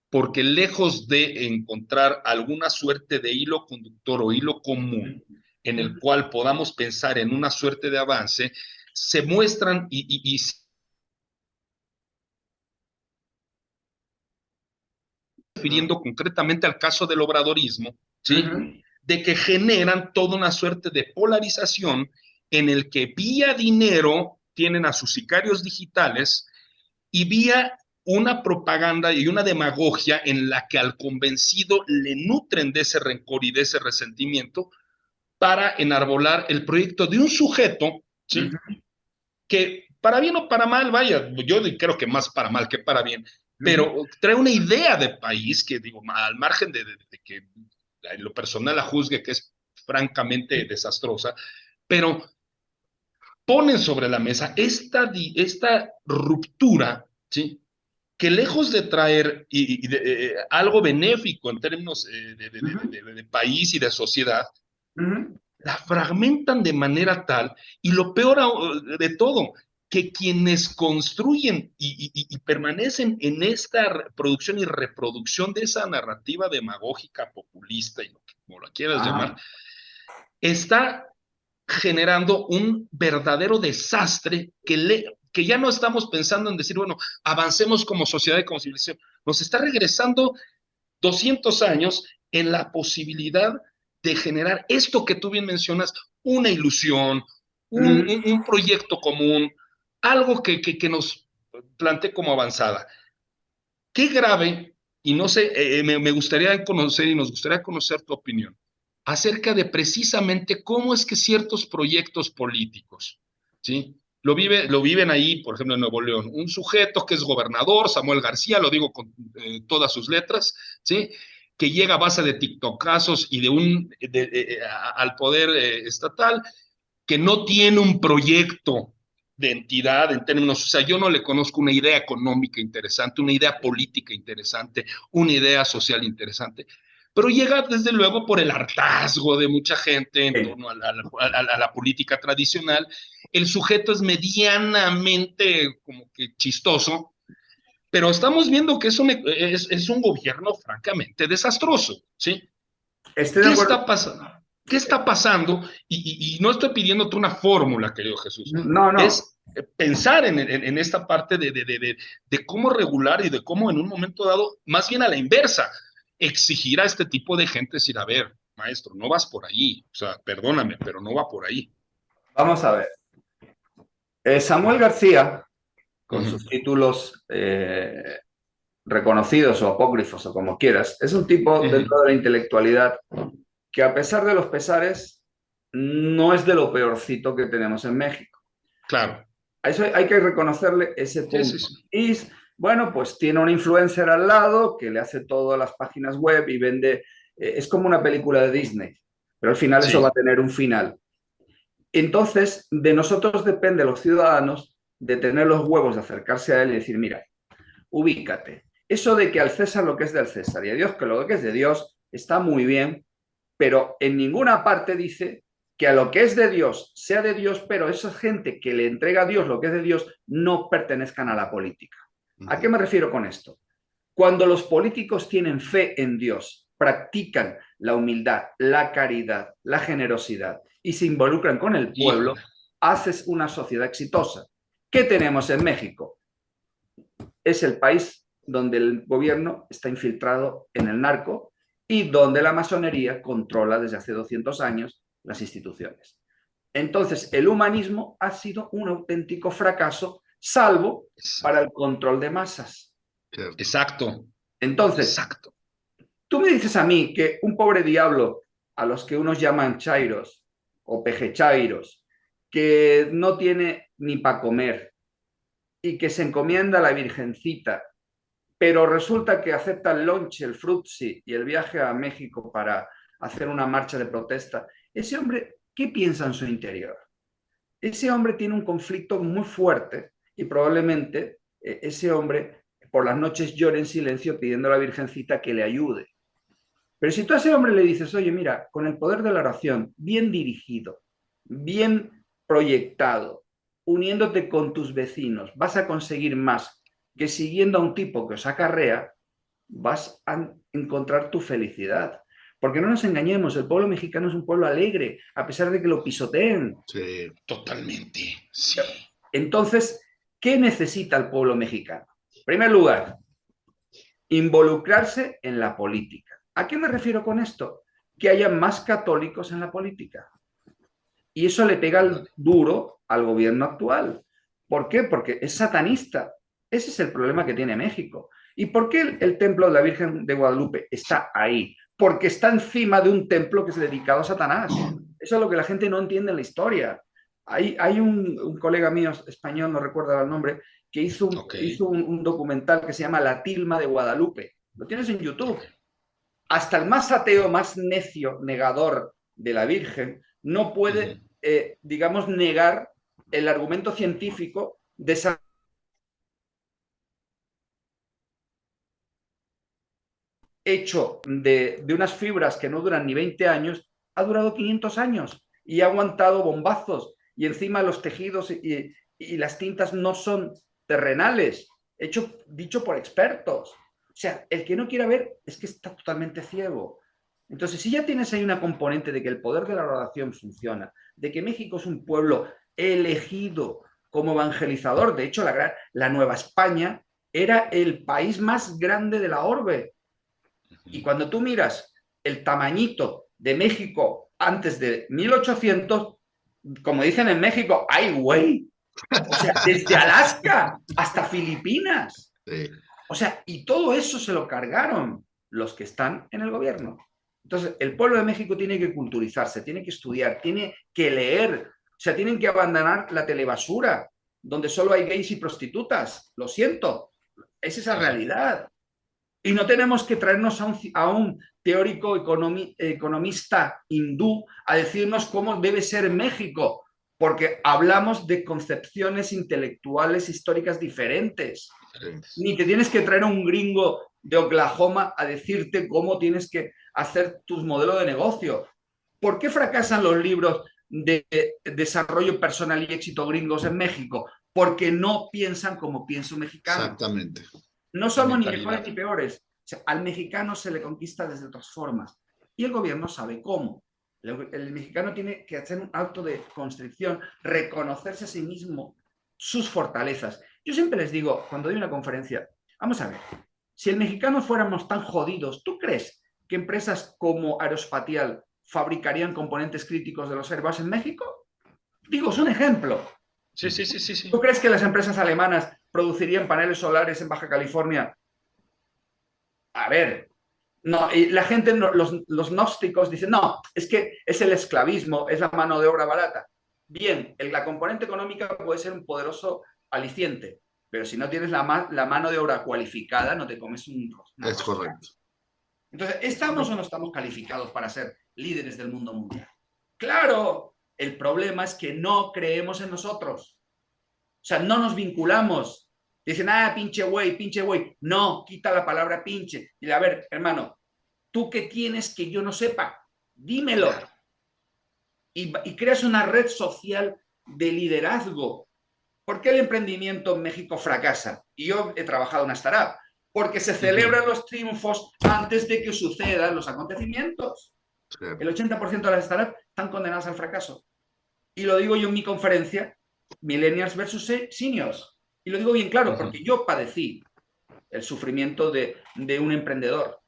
porque lejos de encontrar alguna suerte de hilo conductor o hilo común en el cual podamos pensar en una suerte de avance, se muestran y refiriendo concretamente al caso del obradorismo, ¿sí? De que generan toda una suerte de polarización en el que vía dinero tienen a sus sicarios digitales y vía una propaganda y una demagogia en la que al convencido le nutren de ese rencor y de ese resentimiento para enarbolar el proyecto de un sujeto, ¿sí? Que para bien o para mal, vaya, yo creo que más para mal que para bien, pero trae una idea de país que, digo, al margen de que en lo personal la juzgue, que es francamente desastrosa, pero ponen sobre la mesa esta ruptura, ¿sí? Que lejos de traer algo benéfico en términos de país y de sociedad, la fragmentan de manera tal, y lo peor de todo, que quienes construyen y permanecen en esta producción y reproducción de esa narrativa demagógica, populista, y como lo quieras llamar, está generando un verdadero desastre que ya no estamos pensando en decir, bueno, avancemos como sociedad y como civilización. Nos está regresando 200 años en la posibilidad de generar esto que tú bien mencionas, una ilusión, un proyecto común, algo que nos plantee como avanzada. Qué grave y no sé, me gustaría conocer y nos gustaría conocer tu opinión acerca de precisamente cómo es que ciertos proyectos políticos, ¿sí? Lo viven ahí, por ejemplo, en Nuevo León, un sujeto que es gobernador, Samuel García, lo digo con todas sus letras, ¿sí? Que llega a base de tiktokazos y al poder estatal, que no tiene un proyecto de entidad en términos, o sea, yo no le conozco una idea económica interesante, una idea política interesante, una idea social interesante, pero llega desde luego por el hartazgo de mucha gente en Sí. torno a la política tradicional. El sujeto es medianamente como que chistoso, pero estamos viendo que es un gobierno francamente desastroso, ¿sí? Estoy de ¿Qué acuerdo. está pasando? ¿Qué está pasando? Y no estoy pidiéndote una fórmula, querido Jesús. No, no. Es pensar en esta parte de cómo regular y de cómo en un momento dado, más bien a la inversa, exigir a este tipo de gente decir, a ver, maestro, no vas por ahí. O sea, perdóname, pero no va por ahí. Vamos a ver. Samuel García, Uh con -huh. sus títulos reconocidos o apócrifos o como quieras, es un tipo Uh dentro -huh. de la intelectualidad que a pesar de los pesares no es de lo peorcito que tenemos en México. Claro. A eso hay que reconocerle ese Sí, sí, punto. sí. Y bueno, pues tiene un influencer al lado que le hace todas las páginas web y vende, es como una película de Disney, pero al final eso va a Sí. tener un final. Entonces, de nosotros depende, los ciudadanos, de tener los huevos de acercarse a él y decir, mira, ubícate. Eso de que al César lo que es del César y a Dios que lo que es de Dios está muy bien, pero en ninguna parte dice que a lo que es de Dios sea de Dios, pero esa gente que le entrega a Dios lo que es de Dios no pertenezcan a la política. ¿A qué me refiero con esto? Cuando los políticos tienen fe en Dios, practican la humildad, la caridad, la generosidad y se involucran con el pueblo, Híjole. haces una sociedad exitosa. ¿Qué tenemos en México? Es el país donde el gobierno está infiltrado en el narco y donde la masonería controla desde hace 200 años las instituciones. Entonces, el humanismo ha sido un auténtico fracaso, salvo para el control de masas. Exacto. Entonces, Exacto. tú me dices a mí que un pobre diablo, a los que unos llaman chairos o pejechairos, que no tiene ni para comer y que se encomienda a la Virgencita, pero resulta que acepta el lonche, el frutzi y el viaje a México para hacer una marcha de protesta, ese hombre, ¿qué piensa en su interior? Ese hombre tiene un conflicto muy fuerte y probablemente ese hombre por las noches llore en silencio pidiendo a la Virgencita que le ayude. Pero si tú a ese hombre le dices, oye, mira, con el poder de la oración, bien dirigido, bien proyectado, uniéndote con tus vecinos, vas a conseguir más que siguiendo a un tipo que os acarrea, vas a encontrar tu felicidad. Porque no nos engañemos, el pueblo mexicano es un pueblo alegre, a pesar de que lo pisoteen. Sí. Totalmente. Sí. Entonces, ¿qué necesita el pueblo mexicano? En primer lugar, involucrarse en la política. ¿A qué me refiero con esto? Que haya más católicos en la política. Y eso le pega el duro al gobierno actual. ¿Por qué? Porque es satanista. Ese es el problema que tiene México. ¿Y por qué el templo de la Virgen de Guadalupe está ahí? Porque está encima de un templo que es dedicado a Satanás. Eso es lo que la gente no entiende en la historia. Hay un colega mío español, no recuerdo el nombre, que hizo un documental que se llama La Tilma de Guadalupe. Lo tienes en YouTube. Hasta el más ateo, más necio, negador de la Virgen, no puede, digamos, negar el argumento científico de esa hecho de unas fibras que no duran ni 20 años, ha durado 500 años y ha aguantado bombazos y encima los tejidos y las tintas no son terrenales, dicho por expertos. O sea, el que no quiera ver es que está totalmente ciego. Entonces, si ya tienes ahí una componente de que el poder de la oración funciona, de que México es un pueblo elegido como evangelizador, de hecho, la Nueva España era el país más grande de la orbe. Y cuando tú miras el tamañito de México antes de 1800, como dicen en México, ¡ay, güey! O sea, desde Alaska hasta Filipinas. Sí. O sea, y todo eso se lo cargaron los que están en el gobierno. Entonces, el pueblo de México tiene que culturizarse, tiene que estudiar, tiene que leer, o sea, tienen que abandonar la telebasura, donde solo hay gays y prostitutas. Lo siento, es esa realidad. Y no tenemos que traernos a un teórico economista hindú a decirnos cómo debe ser México, porque hablamos de concepciones intelectuales históricas diferentes. Sí. Ni te tienes que traer a un gringo de Oklahoma a decirte cómo tienes que hacer tus modelos de negocio. ¿Por qué fracasan los libros de desarrollo personal y éxito gringos en México? Porque no piensan como piensa un mexicano. Exactamente. No La somos ni mentalidad. mejores ni peores. O sea, al mexicano se le conquista desde otras formas y el gobierno sabe cómo. El mexicano tiene que hacer un acto de constricción, reconocerse a sí mismo sus fortalezas. Yo siempre les digo, cuando doy una conferencia, vamos a ver, si el mexicano fuéramos tan jodidos, ¿tú crees que empresas como Aerospatial fabricarían componentes críticos de los Airbus en México? Digo, es un ejemplo. Sí, sí, sí, sí, sí. ¿Tú crees que las empresas alemanas producirían paneles solares en Baja California? A ver, no, y la gente, los gnósticos dicen, no, es que es el esclavismo, es la mano de obra barata. Bien, la componente económica puede ser un poderoso aliciente, pero si no tienes la mano de obra cualificada, no te comes una Es rosca. correcto. Entonces, ¿estamos o no estamos calificados para ser líderes del mundo mundial? Claro, el problema es que no creemos en nosotros. O sea, no nos vinculamos. Dicen, pinche güey, pinche güey. No, quita la palabra pinche. Y a ver, hermano, ¿tú qué tienes que yo no sepa? Dímelo. Claro. Y creas una red social de liderazgo. ¿Por qué el emprendimiento en México fracasa? Y yo he trabajado en una startup. Porque se celebran los triunfos antes de que sucedan los acontecimientos. Sí. El 80% de las startups están condenadas al fracaso. Y lo digo yo en mi conferencia, Millennials versus Seniors. Y lo digo bien claro, porque yo padecí el sufrimiento de un emprendedor.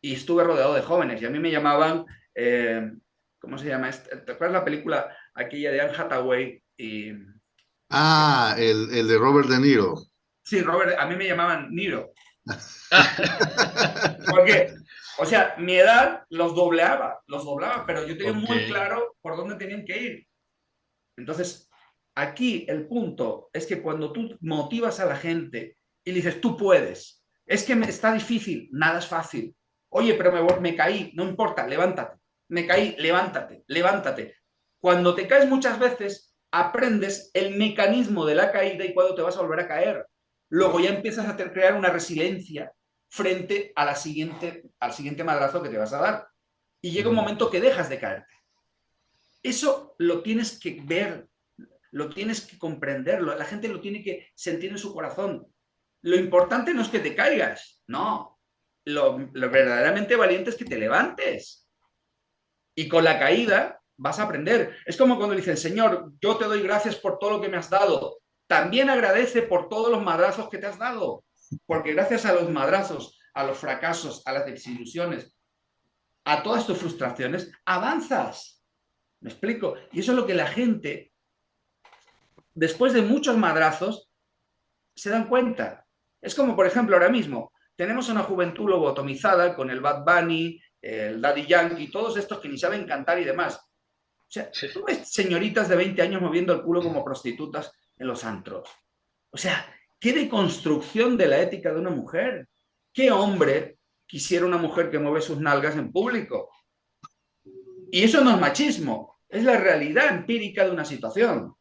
Y estuve rodeado de jóvenes. Y a mí me llamaban, ¿cómo se llama? ¿Te acuerdas la película aquella de Anne Hathaway? El de Robert De Niro. Sí, Robert, a mí me llamaban Niro. Porque, o sea, mi edad los doblaba, pero yo tenía muy claro por dónde tenían que ir. Entonces, aquí el punto es que cuando tú motivas a la gente y le dices, tú puedes, es que está difícil, nada es fácil. Oye, pero me caí, no importa, levántate. Me caí, levántate, levántate. Cuando te caes muchas veces, aprendes el mecanismo de la caída y cuando te vas a volver a caer. Luego ya empiezas a crear una resiliencia frente a al siguiente madrazo que te vas a dar. Y llega un momento que dejas de caerte. Eso lo tienes que ver, lo tienes que comprenderlo, la gente lo tiene que sentir en su corazón. Lo importante no es que te caigas, no. Lo verdaderamente valiente es que te levantes. Y con la caída vas a aprender. Es como cuando dicen, Señor, yo te doy gracias por todo lo que me has dado. También agradece por todos los madrazos que te has dado. Porque gracias a los madrazos, a los fracasos, a las desilusiones, a todas tus frustraciones, avanzas. ¿Me explico? Y eso es lo que la gente, después de muchos madrazos, se dan cuenta. Es como, por ejemplo, ahora mismo, tenemos una juventud lobotomizada con el Bad Bunny, el Daddy Yankee, todos estos que ni saben cantar y demás. O sea, tú ves señoritas de 20 años moviendo el culo como prostitutas en los antros. O sea, ¿qué deconstrucción de la ética de una mujer? ¿Qué hombre quisiera una mujer que mueve sus nalgas en público? Y eso no es machismo, es la realidad empírica de una situación.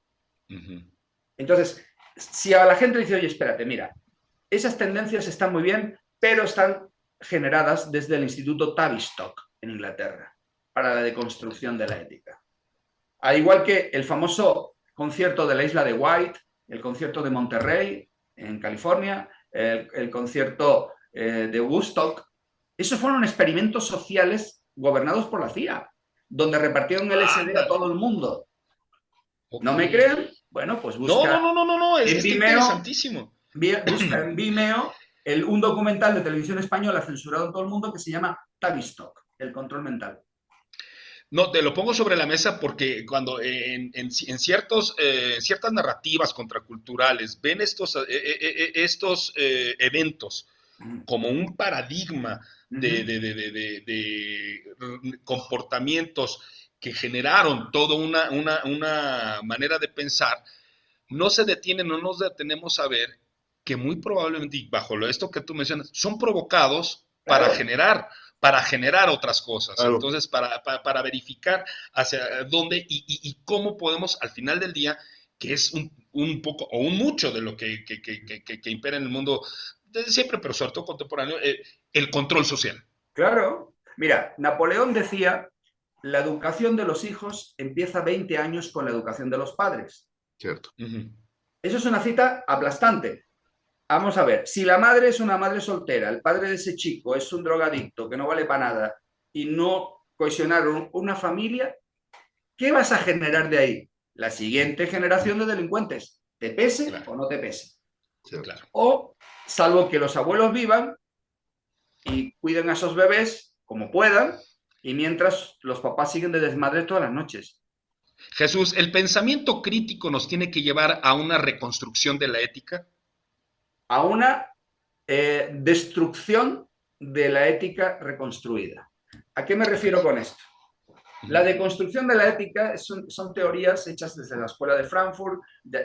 Entonces, si a la gente le dice, oye, espérate, mira, esas tendencias están muy bien, pero están generadas desde el Instituto Tavistock en Inglaterra para la deconstrucción de la ética. Al igual que el famoso concierto de la isla de White, el concierto de Monterrey en California, el concierto de Woodstock, esos fueron experimentos sociales gobernados por la CIA, donde repartieron LSD a todo el mundo. ¿No me crean? Bueno, pues busca. No, es Vimeo, interesantísimo. Busca en Vimeo un documental de televisión española censurado en todo el mundo que se llama Tavistock, el control mental. No, te lo pongo sobre la mesa porque cuando en ciertas narrativas contraculturales ven estos eventos como un paradigma de comportamientos que generaron toda una manera de pensar, no se detienen, no nos detenemos a ver que muy probablemente, y bajo esto que tú mencionas, son provocados Claro, para generar otras cosas. Claro. Entonces, para verificar hacia dónde y cómo podemos, al final del día, que es un poco o un mucho de lo que impera en el mundo desde siempre, pero sobre todo contemporáneo, el control social. claro. Mira, Napoleón decía, la educación de los hijos empieza 20 años con la educación de los padres. Cierto. Uh -huh. Eso es una cita aplastante. Vamos a ver, si la madre es una madre soltera, el padre de ese chico es un drogadicto que no vale para nada y no cohesionaron una familia, ¿qué vas a generar de ahí? La siguiente generación de delincuentes, te pese Claro, o no te pese. Cierto. claro. O, salvo que los abuelos vivan y cuiden a esos bebés como puedan, y mientras los papás siguen de desmadre todas las noches. Jesús, ¿el pensamiento crítico nos tiene que llevar a una reconstrucción de la ética? A una destrucción de la ética reconstruida. ¿A qué me refiero con esto? La deconstrucción de la ética son teorías hechas desde la Escuela de Frankfurt,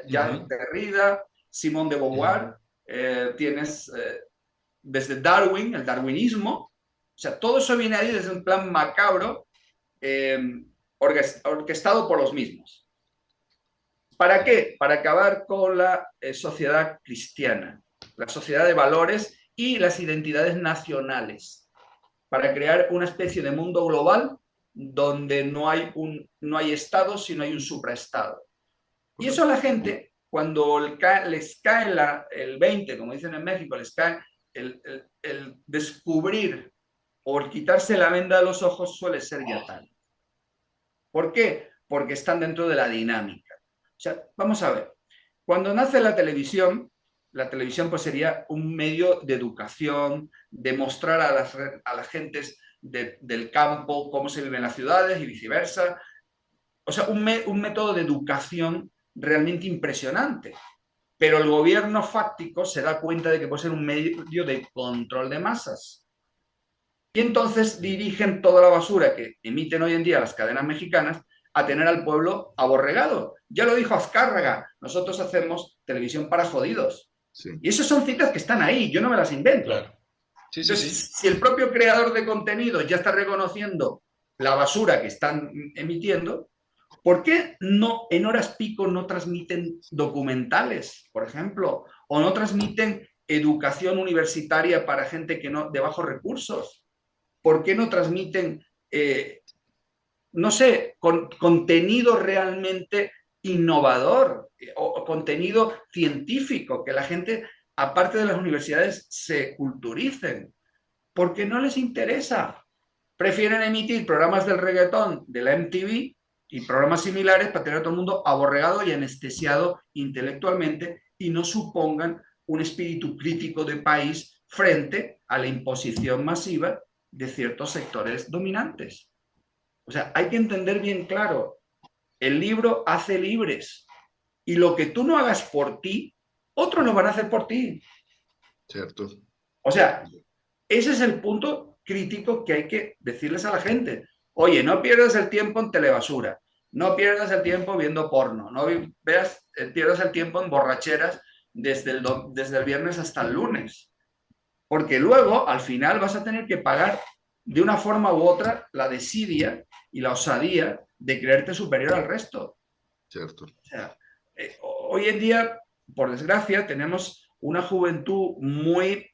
Jacques Derrida, Simone de Beauvoir, tienes desde Darwin, el darwinismo, o sea, todo eso viene ahí desde un plan macabro orquestado por los mismos. ¿Para qué? Para acabar con la sociedad cristiana, la sociedad de valores y las identidades nacionales, para crear una especie de mundo global donde no hay Estado, sino hay un supraestado. Y eso a la gente, cuando les cae el 20, como dicen en México, les cae el descubrir o el quitarse la venda de los ojos suele ser ya tal. ¿Por qué? Porque están dentro de la dinámica. O sea, vamos a ver, cuando nace la televisión pues sería un medio de educación, de mostrar a las gentes del campo cómo se vive en las ciudades y viceversa. O sea, un método de educación realmente impresionante. Pero el gobierno fáctico se da cuenta de que puede ser un medio de control de masas. Y entonces dirigen toda la basura que emiten hoy en día las cadenas mexicanas a tener al pueblo aborregado. Ya lo dijo Azcárraga, nosotros hacemos televisión para jodidos. Sí. Y esas son citas que están ahí, yo no me las invento. Claro. Sí, sí, Entonces, sí. si el propio creador de contenido ya está reconociendo la basura que están emitiendo, ¿por qué no en horas pico no transmiten documentales, por ejemplo? O no transmiten educación universitaria para gente que no, de bajos recursos. ¿Por qué no transmiten, no sé, contenido realmente innovador o contenido científico, que la gente, aparte de las universidades, se culturicen? Porque no les interesa. Prefieren emitir programas del reggaetón de la MTV y programas similares para tener a todo el mundo aborregado y anestesiado intelectualmente y no supongan un espíritu crítico de país frente a la imposición masiva de ciertos sectores dominantes. O sea, hay que entender bien claro, el libro hace libres y lo que tú no hagas por ti, otros lo van a hacer por ti. Cierto. O sea, ese es el punto crítico que hay que decirles a la gente. Oye, no pierdas el tiempo en telebasura, no pierdas el tiempo viendo porno, no pierdas el tiempo en borracheras desde el viernes hasta el lunes. Porque luego, al final, vas a tener que pagar de una forma u otra la desidia y la osadía de creerte superior al resto. Cierto. O sea, hoy en día, por desgracia, tenemos una juventud muy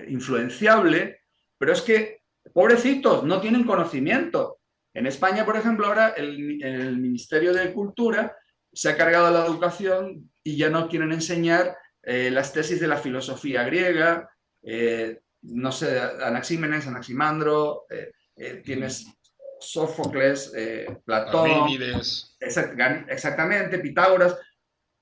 influenciable, pero es que, pobrecitos, no tienen conocimiento. En España, por ejemplo, ahora el Ministerio de Cultura se ha cargado de la educación y ya no quieren enseñar las tesis de la filosofía griega, no sé, Anaxímenes, Anaximandro, tienes Sófocles, Platón, Parménides. exactamente, Pitágoras,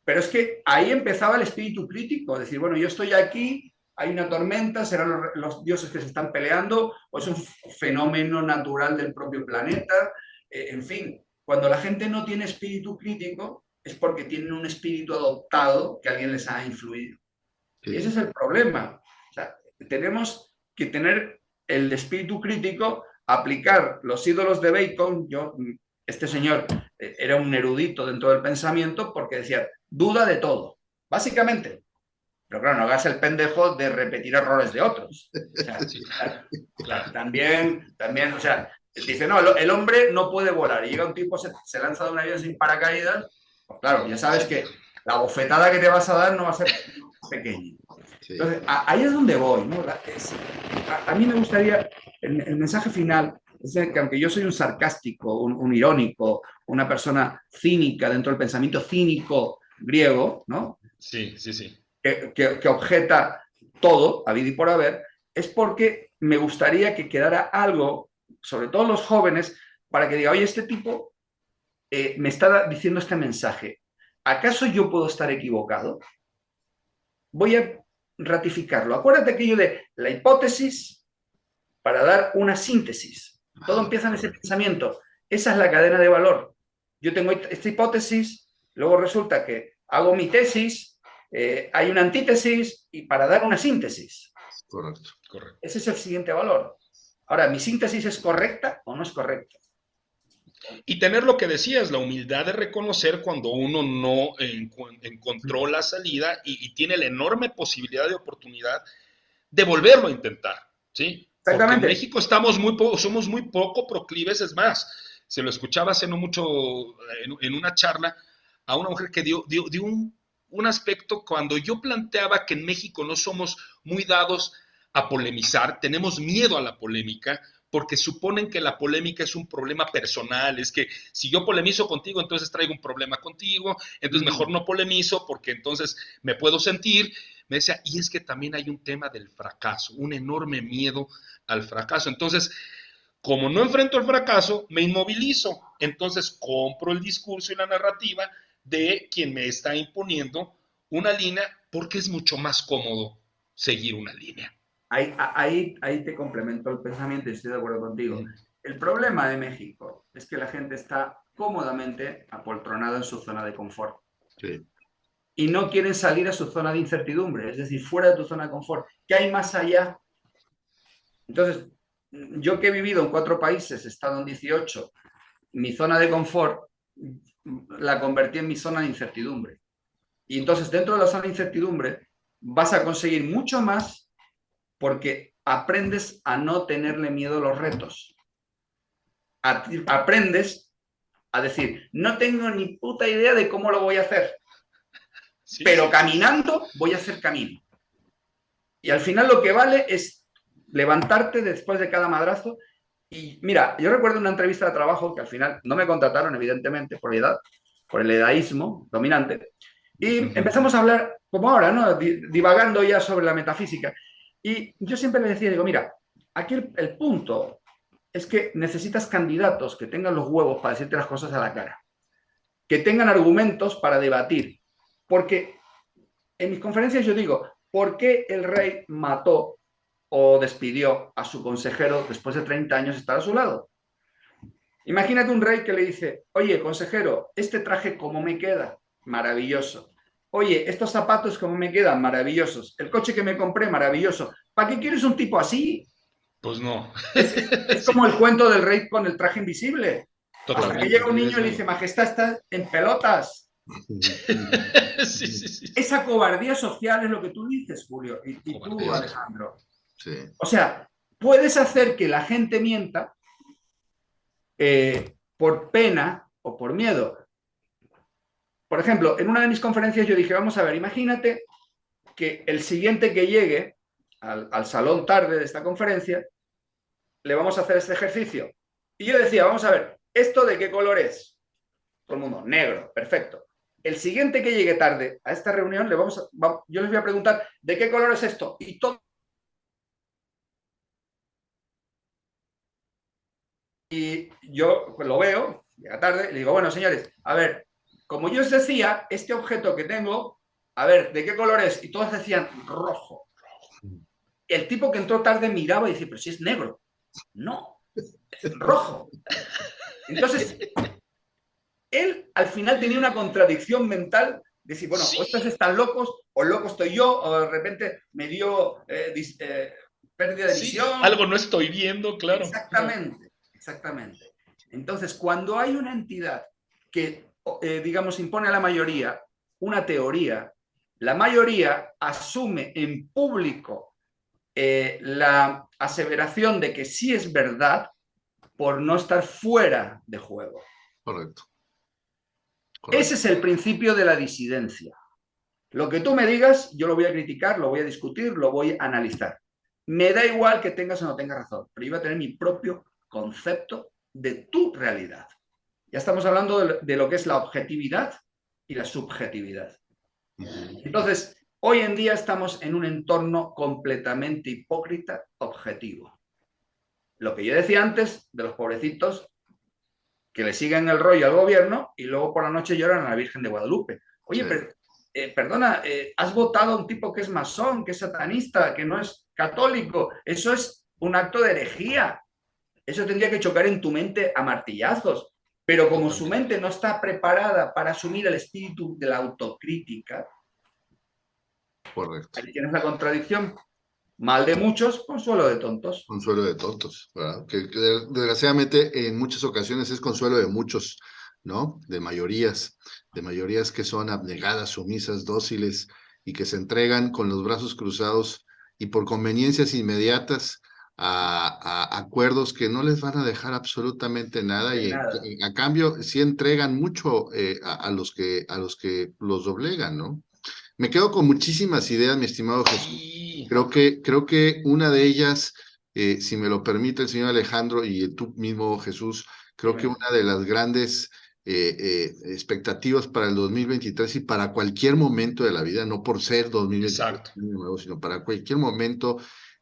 pero es que ahí empezaba el espíritu crítico, decir, bueno, yo estoy aquí, hay una tormenta, serán los dioses que se están peleando, o es un fenómeno natural del propio planeta. En fin, cuando la gente no tiene espíritu crítico, es porque tienen un espíritu adoptado que alguien les ha influido. Sí. Y ese es el problema. O sea, tenemos que tener el espíritu crítico, aplicar los ídolos de Bacon. Este señor era un erudito dentro del pensamiento porque decía, duda de todo, básicamente. Pero claro, no hagas el pendejo de repetir errores de otros. O sea, sí, claro. También, o sea, dice, no, el hombre no puede volar. Y llega un tipo, se lanza de un avión sin paracaídas. Pues claro, ya sabes que la bofetada que te vas a dar no va a ser pequeña. Entonces, ahí es donde voy, ¿no? A mí me gustaría, el mensaje final, es que aunque yo soy un sarcástico, un irónico, una persona cínica dentro del pensamiento cínico griego, ¿no? Sí, sí, sí. Que objeta todo, habido y por haber, es porque me gustaría que quedara algo, sobre todo los jóvenes, para que diga, oye, este tipo me está diciendo este mensaje. ¿Acaso yo puedo estar equivocado? Voy a ratificarlo. Acuérdate aquello de la hipótesis para dar una síntesis. Todo empieza en ese pensamiento. Esa es la cadena de valor. Yo tengo esta hipótesis, luego resulta que hago mi tesis, hay una antítesis y para dar una síntesis. Correcto. Ese es el siguiente valor. Ahora, ¿mi síntesis es correcta o no es correcta? Y tener lo que decías, la humildad de reconocer cuando uno no encontró la salida y tiene la enorme posibilidad de oportunidad de volverlo a intentar, ¿sí? Porque en México somos muy poco proclives, es más, se lo escuchaba hace no mucho en una charla a una mujer que dio un aspecto cuando yo planteaba que en México no somos muy dados a polemizar, tenemos miedo a la polémica, porque suponen que la polémica es un problema personal, es que si yo polemizo contigo, entonces traigo un problema contigo, entonces mejor no polemizo porque entonces me puedo sentir. Me decía, y es que también hay un tema del fracaso, un enorme miedo al fracaso. Entonces, como no enfrento el fracaso, me inmovilizo. Entonces, compro el discurso y la narrativa de quien me está imponiendo una línea porque es mucho más cómodo seguir una línea. Ahí te complemento el pensamiento y estoy de acuerdo contigo. El problema de México es que la gente está cómodamente apoltronada en su zona de confort. Sí. Y no quieren salir a su zona de incertidumbre, es decir, fuera de tu zona de confort. ¿Qué hay más allá? Entonces, yo que he vivido en 4 países, he estado en 18, mi zona de confort la convertí en mi zona de incertidumbre. Y entonces, dentro de la zona de incertidumbre, vas a conseguir mucho más porque aprendes a no tenerle miedo a los retos. Aprendes a decir, no tengo ni puta idea de cómo lo voy a hacer, sí, pero caminando voy a hacer camino. Y al final lo que vale es levantarte después de cada madrazo. Y mira, yo recuerdo una entrevista de trabajo que al final no me contrataron, evidentemente, por edad, por el edaísmo dominante. Y empezamos a hablar, como ahora, ¿no? Divagando ya sobre la metafísica. Y yo siempre le decía, digo, mira, aquí el punto es que necesitas candidatos que tengan los huevos para decirte las cosas a la cara, que tengan argumentos para debatir. Porque en mis conferencias yo digo, ¿por qué el rey mató o despidió a su consejero después de 30 años estar a su lado? Imagínate un rey que le dice, oye, consejero, este traje cómo me queda, maravilloso. Oye, estos zapatos cómo me quedan, maravillosos. El coche que me compré, maravilloso. ¿Para qué quieres un tipo así? Pues no. Es como el cuento del rey con el traje invisible. Totalmente. Hasta que llega un niño y le dice, majestad, está en pelotas. Sí. Esa cobardía social es lo que tú dices, Julio, y tú, Alejandro. Sí. O sea, puedes hacer que la gente mienta por pena o por miedo. Por ejemplo, en una de mis conferencias yo dije, vamos a ver, imagínate que el siguiente que llegue al salón tarde de esta conferencia, le vamos a hacer este ejercicio. Y yo decía, vamos a ver, ¿esto de qué color es? Todo el mundo, negro, perfecto. El siguiente que llegue tarde a esta reunión, yo les voy a preguntar, ¿de qué color es esto? Y todo. Y yo lo veo, llega tarde, y le digo, bueno, señores, a ver, como yo os decía, este objeto que tengo, a ver, ¿de qué color es? Y todos decían rojo. el tipo que entró tarde miraba y decía, pero si es negro. No, es rojo. Entonces, él al final tenía una contradicción mental de decir, bueno, o estos Sí, están locos, o loco estoy yo, o de repente me dio pérdida de sí, visión. algo no estoy viendo, claro, claro. Exactamente, exactamente. Entonces, cuando hay una entidad que, digamos, impone a la mayoría una teoría, la mayoría asume en público la aseveración de que sí es verdad por no estar fuera de juego. Correcto, Ese correcto. es el principio de la disidencia. Lo que tú me digas, yo lo voy a criticar, lo voy a discutir, lo voy a analizar. Me da igual que tengas o no tengas razón, pero yo voy a tener mi propio concepto de tu realidad. Ya estamos hablando de lo que es la objetividad y la subjetividad. Ujú. Entonces, hoy en día estamos en un entorno completamente hipócrita objetivo. Lo que yo decía antes de los pobrecitos que le siguen el rollo al gobierno y luego por la noche lloran a la Virgen de Guadalupe. Oye, Sí, pero, perdona, has votado a un tipo que es masón, que es satanista, que no es católico. Eso es un acto de herejía. Eso tendría que chocar en tu mente a martillazos. Pero como su Totalmente. mente no está preparada para asumir el espíritu de la autocrítica, correcto. ahí tienes la contradicción. Mal de muchos, consuelo de tontos. Consuelo de tontos, ¿verdad? Que desgraciadamente en muchas ocasiones es consuelo de muchos, ¿no? De mayorías que son abnegadas, sumisas, dóciles y que se entregan con los brazos cruzados y por conveniencias inmediatas a acuerdos que no les van a dejar absolutamente nada De y nada. a cambio sí entregan mucho a los que los doblegan, ¿no? Me quedo con muchísimas ideas, mi estimado Jesús. Sí, Creo que una de ellas, si me lo permite el señor Alejandro y tú mismo, Jesús, creo que Dime. una de las grandes expectativas para el 2023 y para cualquier momento de la vida, no por ser 2023 exacto. año nuevo, sino para cualquier momento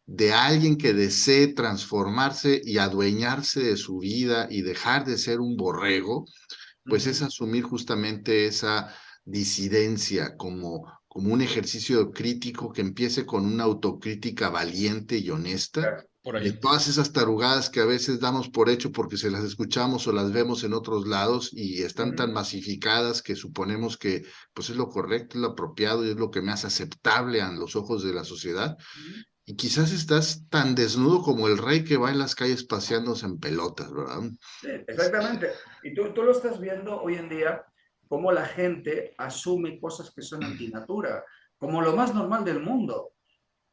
de alguien que desee transformarse y adueñarse de su vida y dejar de ser un borrego, Uh pues es -huh. asumir justamente esa disidencia como un ejercicio crítico que empiece con una autocrítica valiente y honesta Claro. Por de ahí. todas esas tarugadas que a veces damos por hecho porque se las escuchamos o las vemos en otros lados y Uh están tan -huh. masificadas que suponemos que pues es lo correcto, es lo apropiado y es lo que me hace aceptable a los ojos de la sociedad. Uh -huh. Y quizás estás tan desnudo como el rey que va en las calles paseándose en pelotas, ¿verdad? Sí, exactamente. Y tú lo estás viendo hoy en día, cómo la gente asume cosas que son antinatura, como lo más normal del mundo.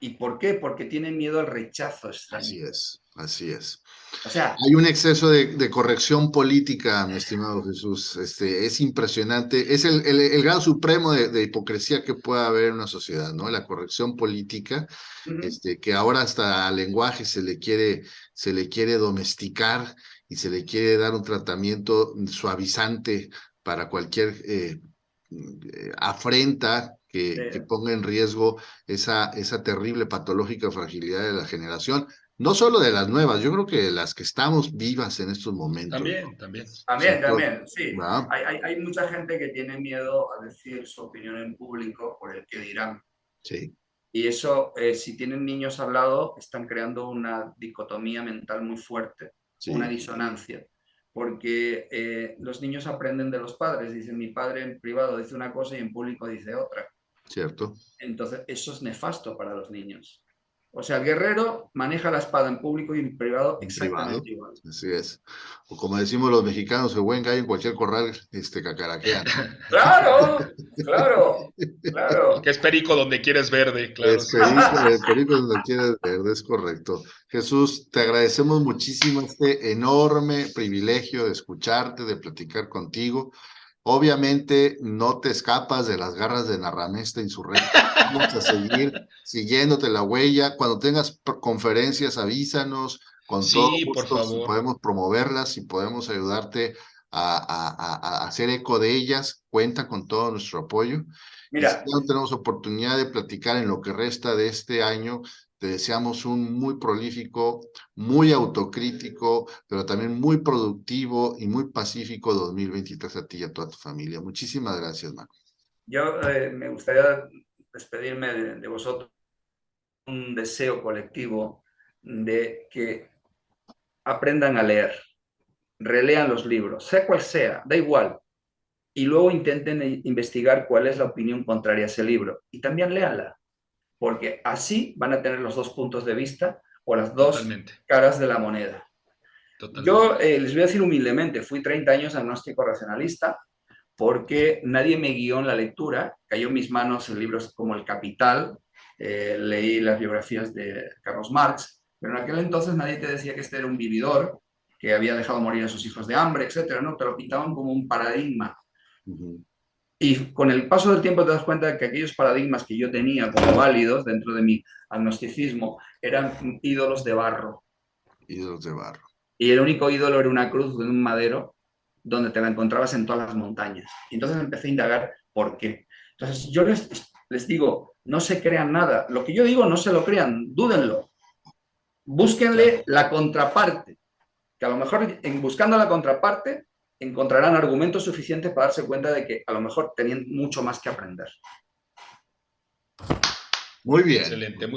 ¿Y por qué? Porque tienen miedo al rechazo Así escénico. es, así es. O sea, Hay un exceso de corrección política, mi estimado Jesús. Es impresionante. Es el grado supremo de hipocresía que puede haber en una sociedad, ¿no? La corrección política, uh -huh. que ahora hasta al lenguaje se le quiere domesticar y se le quiere dar un tratamiento suavizante para cualquier afrenta que ponga en riesgo esa terrible patológica fragilidad de la generación. No solo de las nuevas, yo creo que de las que estamos vivas en estos momentos, ¿no? También, también. También, Siento, también, sí. ¿verdad? Hay mucha gente que tiene miedo a decir su opinión en público por el que dirán. Sí, Y eso, si tienen niños al lado, están creando una dicotomía mental muy fuerte, una sí, disonancia, porque los niños aprenden de los padres. Dicen, mi padre en privado dice una cosa y en público dice otra. cierto. Entonces, eso es nefasto para los niños. O sea, el guerrero maneja la espada en público y en privado En privado, exactamente igual. así es. O como decimos los mexicanos, el buen gallo en cualquier corral, cacaraquea, ¿no? Claro, claro, Que claro. es perico donde quieres verde, claro, Es sí, sí, sí. perico donde quieras ver, es correcto. Jesús, te agradecemos muchísimo este enorme privilegio de escucharte, de platicar contigo. Obviamente no te escapas de las garras de Narramesta Insurrecto. Vamos a seguir siguiéndote la huella. Cuando tengas conferencias, avísanos. Con todo Sí, por gusto, si favor. podemos promoverlas, si podemos ayudarte a hacer eco de ellas, cuenta con todo nuestro apoyo. Y si Mira, ya no tenemos oportunidad de platicar en lo que resta de este año, te deseamos un muy prolífico, muy autocrítico, pero también muy productivo y muy pacífico 2023 a ti y a toda tu familia. Muchísimas gracias, Marco. yo me gustaría despedirme de vosotros un deseo colectivo de que aprendan a leer, relean los libros, sea cual sea, da igual, y luego intenten investigar cuál es la opinión contraria a ese libro y también léanla, porque así van a tener los dos puntos de vista o las dos Totalmente, caras de la moneda. Yo totalmente. les voy a decir humildemente, fui 30 años agnóstico racionalista porque nadie me guió en la lectura, cayó en mis manos en libros como El Capital, leí las biografías de Carlos Marx, pero en aquel entonces nadie te decía que este era un vividor, que había dejado morir a sus hijos de hambre, etcétera, ¿no? Te lo pintaban como un paradigma. Y con el paso del tiempo te das cuenta de que aquellos paradigmas que yo tenía como válidos dentro de mi agnosticismo eran ídolos de barro. Ídolos de barro. Y el único ídolo era una cruz de un madero donde te la encontrabas en todas las montañas. Y entonces empecé a indagar por qué. Entonces yo les digo, no se crean nada. Lo que yo digo, no se lo crean, dúdenlo. Búsquenle la contraparte, que a lo mejor en buscando la contraparte encontrarán argumentos suficientes para darse cuenta de que a lo mejor tenían mucho más que aprender. Muy bien. Excelente.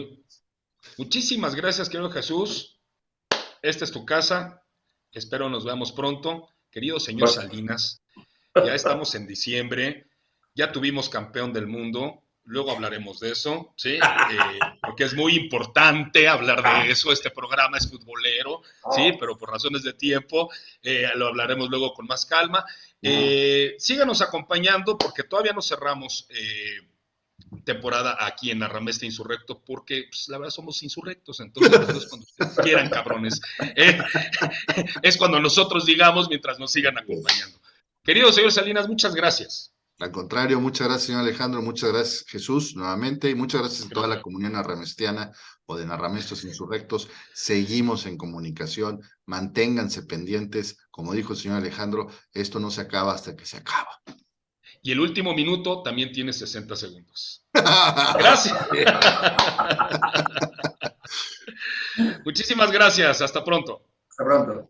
Muchísimas gracias, querido Jesús. Esta es tu casa. Espero nos veamos pronto. Querido señor Salinas, ya estamos en diciembre, ya tuvimos campeón del mundo, luego hablaremos de eso, ¿sí? Porque es muy importante hablar de eso, este programa es futbolero, ¿sí? Pero por razones de tiempo lo hablaremos luego con más calma. Síganos acompañando porque todavía no cerramos temporada aquí en Narramesta Insurrecto, porque pues, la verdad somos insurrectos, entonces pues, no es cuando ustedes quieran, cabrones, es cuando nosotros digamos mientras nos sigan acompañando. Querido señor Salinas, muchas gracias. Al contrario, muchas gracias, señor Alejandro, muchas gracias, Jesús, nuevamente, y muchas gracias a toda la comunidad narramestiana o de Narramestos Insurrectos. Seguimos en comunicación, manténganse pendientes, como dijo el señor Alejandro, esto no se acaba hasta que se acaba. Y el último minuto también tiene 60 segundos. Gracias. Muchísimas gracias, hasta pronto. Hasta pronto.